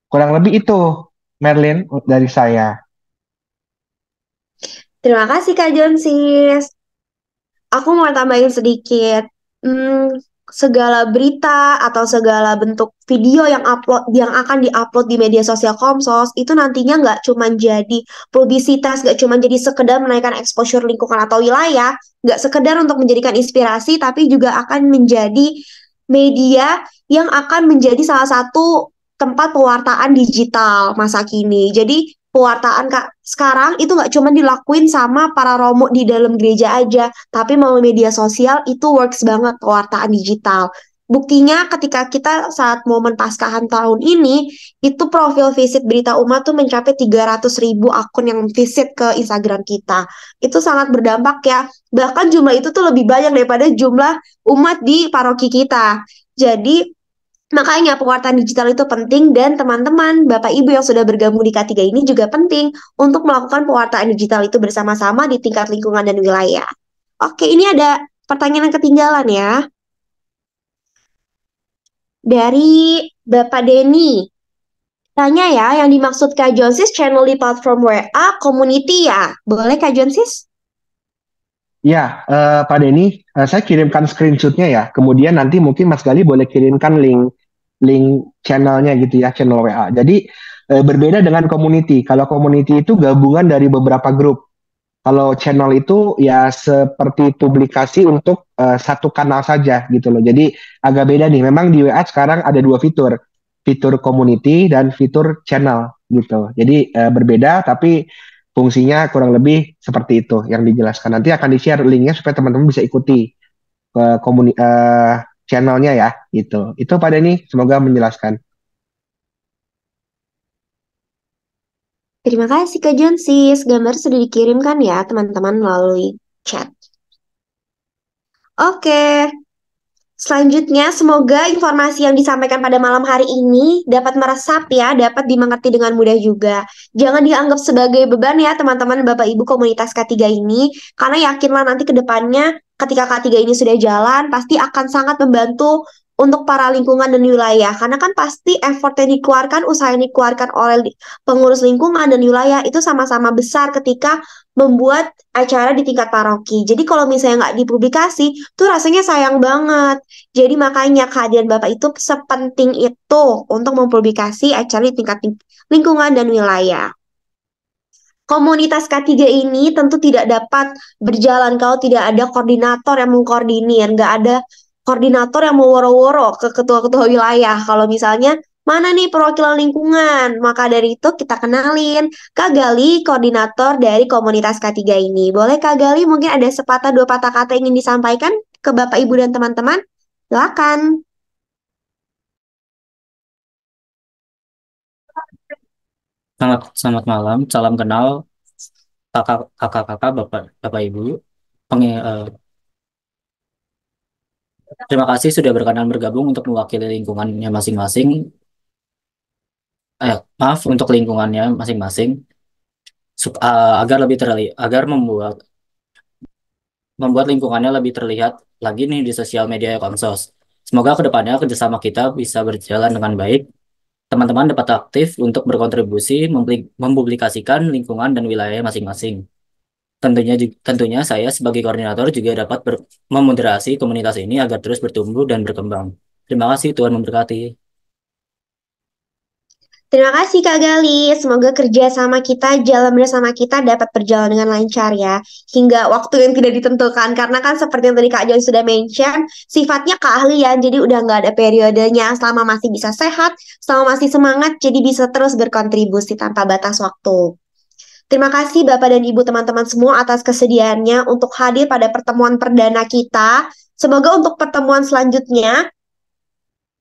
Kurang lebih itu, Merlin, dari saya. Terima kasih Kak Jonsis. Aku mau tambahin sedikit. Segala berita atau segala bentuk video yang akan diupload di media sosial Komsos itu nantinya nggak cuma jadi publisitas, nggak cuma jadi sekedar menaikkan exposure lingkungan atau wilayah, nggak sekedar untuk menjadikan inspirasi, tapi juga akan menjadi media yang akan menjadi salah satu tempat pewartaan digital masa kini. Jadi pewartaan Kak sekarang itu nggak cuma dilakuin sama para romo di dalam gereja aja, tapi melalui media sosial itu works banget pewartaan digital. Buktinya ketika kita saat momen Paskahan tahun ini, itu profil visit Berita Umat tuh mencapai 300.000 akun yang visit ke Instagram kita. Itu sangat berdampak ya. Bahkan jumlah itu tuh lebih banyak daripada jumlah umat di paroki kita. Jadi makanya pewartaan digital itu penting dan teman-teman, Bapak Ibu yang sudah bergabung di K3 ini juga penting untuk melakukan pewartaan digital itu bersama-sama di tingkat lingkungan dan wilayah. Oke, ini ada pertanyaan yang ketinggalan ya. Dari Bapak Denny. Tanya ya, yang dimaksud Kak Jonsis channel di platform WA community ya? Boleh Kak Jonsis? Ya, Pak Denny, saya kirimkan screenshotnya ya. Kemudian nanti mungkin Mas Gali boleh kirimkan link channelnya gitu ya, channel WA. Jadi berbeda dengan community. Kalau community itu gabungan dari beberapa grup. Kalau channel itu ya seperti publikasi untuk satu kanal saja gitu loh. Jadi agak beda nih. Memang di WA sekarang ada dua fitur. Fitur community dan fitur channel gitu. Jadi berbeda tapi fungsinya kurang lebih seperti itu yang dijelaskan. Nanti akan di-share linknya supaya teman-teman bisa ikuti channelnya ya gitu. Itu pada ini semoga menjelaskan. Terima kasih Kak Jonsis. Gambar sudah dikirimkan ya teman-teman melalui chat. Oke. Selanjutnya, semoga informasi yang disampaikan pada malam hari ini dapat meresap ya, dapat dimengerti dengan mudah juga. Jangan dianggap sebagai beban ya teman-teman Bapak Ibu komunitas K3 ini, karena yakinlah nanti ke depannya ketika K3 ini sudah jalan, pasti akan sangat membantu untuk para lingkungan dan wilayah. Karena kan pasti effort yang dikeluarkan, usaha yang dikeluarkan oleh pengurus lingkungan dan wilayah itu sama-sama besar ketika membuat acara di tingkat paroki. Jadi kalau misalnya nggak dipublikasi, tuh rasanya sayang banget. Jadi makanya kehadiran Bapak itu sepenting itu untuk mempublikasi acara di tingkat lingkungan dan wilayah. Komunitas K3 ini tentu tidak dapat berjalan kalau tidak ada koordinator yang mengkoordinir, nggak ada koordinator yang mau woro-woro ke ketua-ketua wilayah. Kalau misalnya mana nih perwakilan lingkungan? Maka dari itu kita kenalin Kak Gali, koordinator dari komunitas K3 ini. Boleh Kak Gali mungkin ada sepatah dua patah kata yang ingin disampaikan ke Bapak Ibu dan teman-teman? Silakan. Selamat malam, salam kenal kakak-kakak, bapak ibu. Terima kasih sudah berkenan bergabung untuk mewakili lingkungannya masing-masing. Maaf untuk lingkungannya masing-masing agar lebih terlihat, agar membuat lingkungannya lebih terlihat lagi nih di sosial media Komsos. Semoga kedepannya kerjasama kita bisa berjalan dengan baik. Teman-teman dapat aktif untuk berkontribusi mempublikasikan lingkungan dan wilayah masing-masing. Tentunya saya sebagai koordinator juga dapat memoderasi komunitas ini agar terus bertumbuh dan berkembang. Terima kasih, Tuhan memberkati. Terima kasih Kak Gali, semoga kerja sama kita, jalan bersama kita dapat berjalan dengan lancar ya, hingga waktu yang tidak ditentukan, karena kan seperti yang tadi Kak Jon sudah mention, sifatnya keahlian, jadi udah nggak ada periodenya, selama masih bisa sehat, selama masih semangat, jadi bisa terus berkontribusi tanpa batas waktu. Terima kasih Bapak dan Ibu teman-teman semua atas kesediaannya untuk hadir pada pertemuan perdana kita. Semoga untuk pertemuan selanjutnya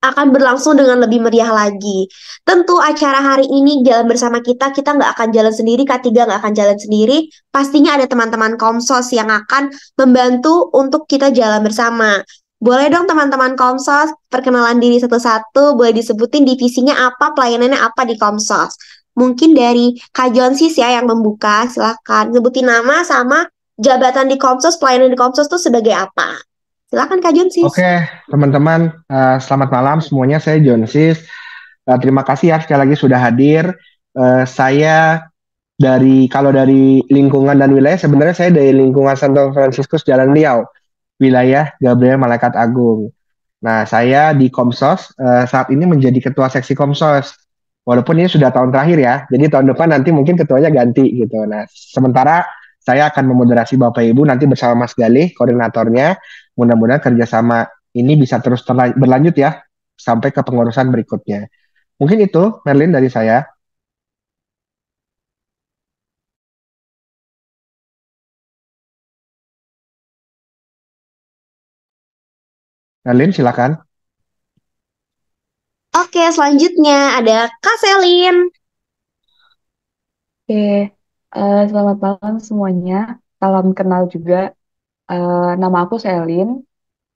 akan berlangsung dengan lebih meriah lagi. Tentu acara hari ini jalan bersama kita nggak akan jalan sendiri, K3 nggak akan jalan sendiri. Pastinya ada teman-teman Komsos yang akan membantu untuk kita jalan bersama. Boleh dong teman-teman Komsos, perkenalan diri satu-satu, boleh disebutin divisinya apa, pelayanannya apa di Komsos. Mungkin dari Kak Jonsis ya yang membuka, silakan sebutin nama sama jabatan di Komsos, pelayanan di Komsos itu sebagai apa. Silakan Kak Jonsis. Oke, teman-teman, selamat malam semuanya. Saya Jonsis. Terima kasih ya sekali lagi sudah hadir. Saya kalau dari lingkungan dan wilayah, sebenarnya saya dari lingkungan Santo Fransiskus Jalan Riau, wilayah Gabriel Malaikat Agung. Nah, saya di Komsos saat ini menjadi ketua seksi Komsos. Walaupun ini sudah tahun terakhir ya, jadi tahun depan nanti mungkin ketuanya ganti gitu. Nah, sementara saya akan memoderasi Bapak Ibu nanti bersama Mas Galih, koordinatornya. Mudah-mudahan kerjasama ini bisa terus berlanjut ya, sampai ke pengurusan berikutnya. Mungkin itu, Merlin, dari saya. Merlin, silakan. Oke, selanjutnya ada Kak Selin. Oke, selamat malam semuanya. Salam kenal juga. Nama aku Selin.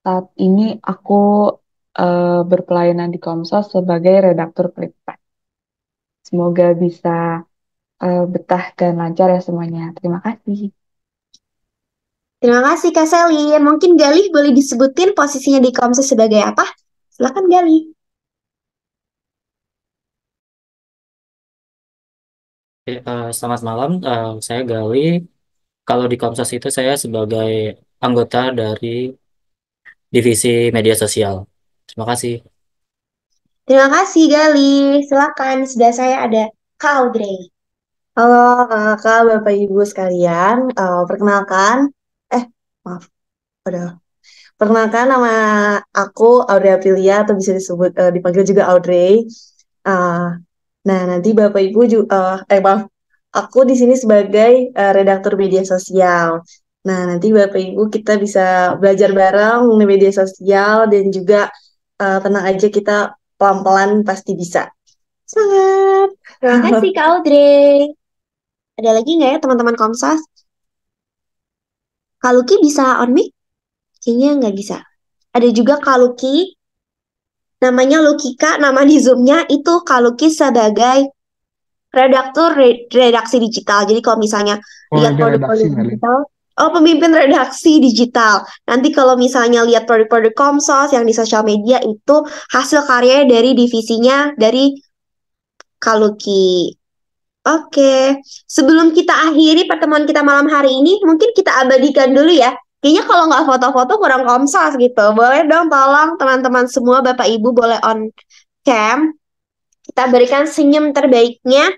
Saat ini aku berpelayanan di Komsos sebagai redaktur Flippad. Semoga bisa betah dan lancar ya semuanya. Terima kasih. Terima kasih Kak Selin. Mungkin Galih boleh disebutin posisinya di Komsos sebagai apa? Silakan Galih. Selamat malam, saya Gali. Kalau di Komsos itu saya sebagai anggota dari divisi media sosial. Terima kasih. Terima kasih Galih. Silakan, sudah saya ada Kak Audrey. Halo kakak, bapak ibu sekalian. Perkenalkan, maaf, udah. Perkenalkan nama aku Audrey Aprilia atau bisa disebut dipanggil juga Audrey. Eh, nah nanti bapak ibu juga, maaf, aku di sini sebagai redaktur media sosial. Nah nanti bapak ibu kita bisa belajar bareng mengenai media sosial dan juga tenang aja kita pelan-pelan pasti bisa. Semangat. Terima kasih Kak Audrey. Ada lagi nggak ya teman-teman Komsos? Kak Luki bisa on mic? Kayaknya nggak bisa. Ada juga Kak Luki. Namanya Lukika, nama di Zoom-nya itu Kak Luki sebagai redaktur redaksi digital. Jadi kalau misalnya lihat produk-produk digital, pemimpin redaksi digital. Nanti kalau misalnya lihat produk-produk Komsos yang di sosial media itu hasil karyanya dari divisinya dari Kak Luki. Oke, sebelum kita akhiri pertemuan kita malam hari ini, mungkin kita abadikan dulu ya. Kayaknya kalau nggak foto-foto kurang Komsos gitu. Boleh dong tolong teman-teman semua, Bapak Ibu boleh on cam. Kita berikan senyum terbaiknya.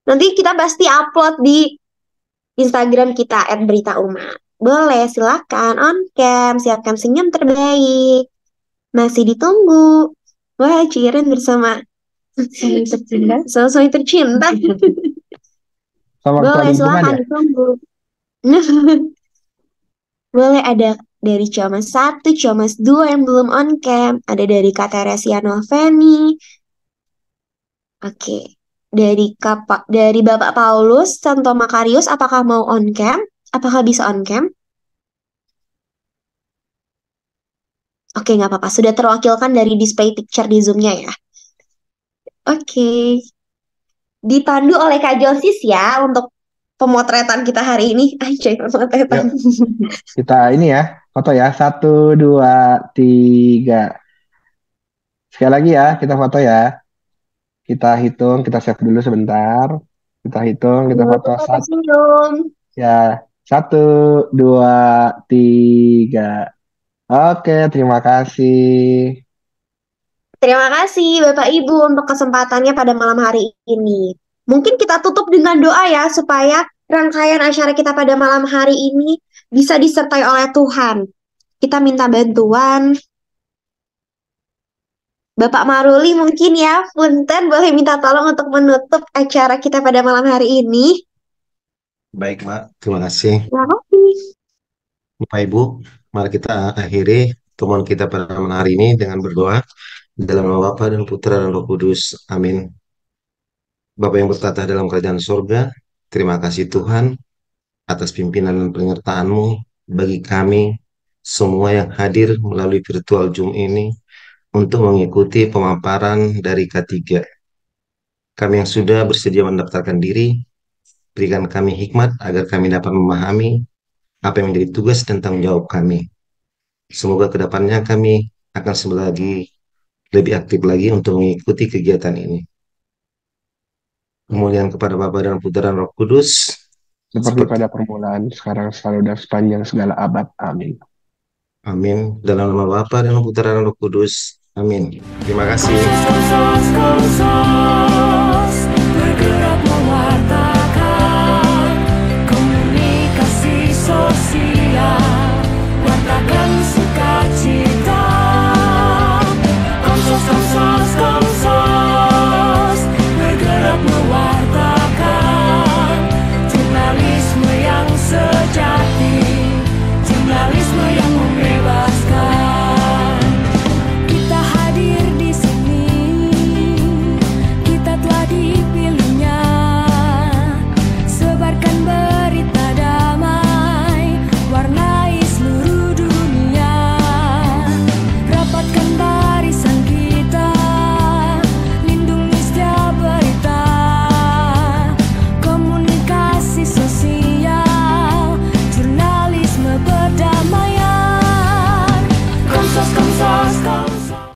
Nanti kita pasti upload di Instagram kita @beritaumat. Boleh, silakan on cam, siapkan senyum terbaik. Masih ditunggu. Wah, Cirin bersama suami tercinta. Boleh, silakan ditunggu. Boleh, ada dari Comas 1, Comas 2 yang belum on cam. Ada dari Kak Teresia Noveni. Oke. Dari Bapak Paulus Santo Makarius, apakah mau on cam? Apakah bisa on cam? Oke, nggak apa-apa. Sudah terwakilkan dari display picture di Zoom-nya ya. Oke. Dipandu oleh Kak Josis ya untuk pemotretan kita hari ini. Anjay, pemotretan. Kita ini ya, foto ya. 1, 2, 3. Sekali lagi ya, kita foto ya. Kita hitung, kita save dulu sebentar. Kita hitung, kita foto. Ya, 1, 2, 3. Oke, terima kasih. Terima kasih Bapak Ibu untuk kesempatannya pada malam hari ini. Mungkin kita tutup dengan doa ya, supaya rangkaian acara kita pada malam hari ini bisa disertai oleh Tuhan. Kita minta bantuan. Bapak Maruli mungkin ya, punten boleh minta tolong untuk menutup acara kita pada malam hari ini. Baik, Mbak. Terima kasih. Terima kasih. Bapak Ibu, mari kita akhiri pertemuan kita pada malam hari ini dengan berdoa dalam nama Bapa dan Putra dan Roh Kudus. Amin. Bapa yang bertata dalam kerajaan surga, terima kasih Tuhan atas pimpinan dan penyertaan-Mu bagi kami semua yang hadir melalui virtual Zoom ini untuk mengikuti pemaparan dari K3. Kami yang sudah bersedia mendaftarkan diri, berikan kami hikmat agar kami dapat memahami apa yang menjadi tugas dan tanggung jawab kami. Semoga kedepannya kami akan lebih aktif lagi untuk mengikuti kegiatan ini. Kemudian kepada Bapa dan Putra dan Roh Kudus, Seperti pada permulaan, sekarang selalu dan sepanjang segala abad. Amin. Amin. Dalam nama Bapa dan Putra dan Roh Kudus. Amin. Terima kasih.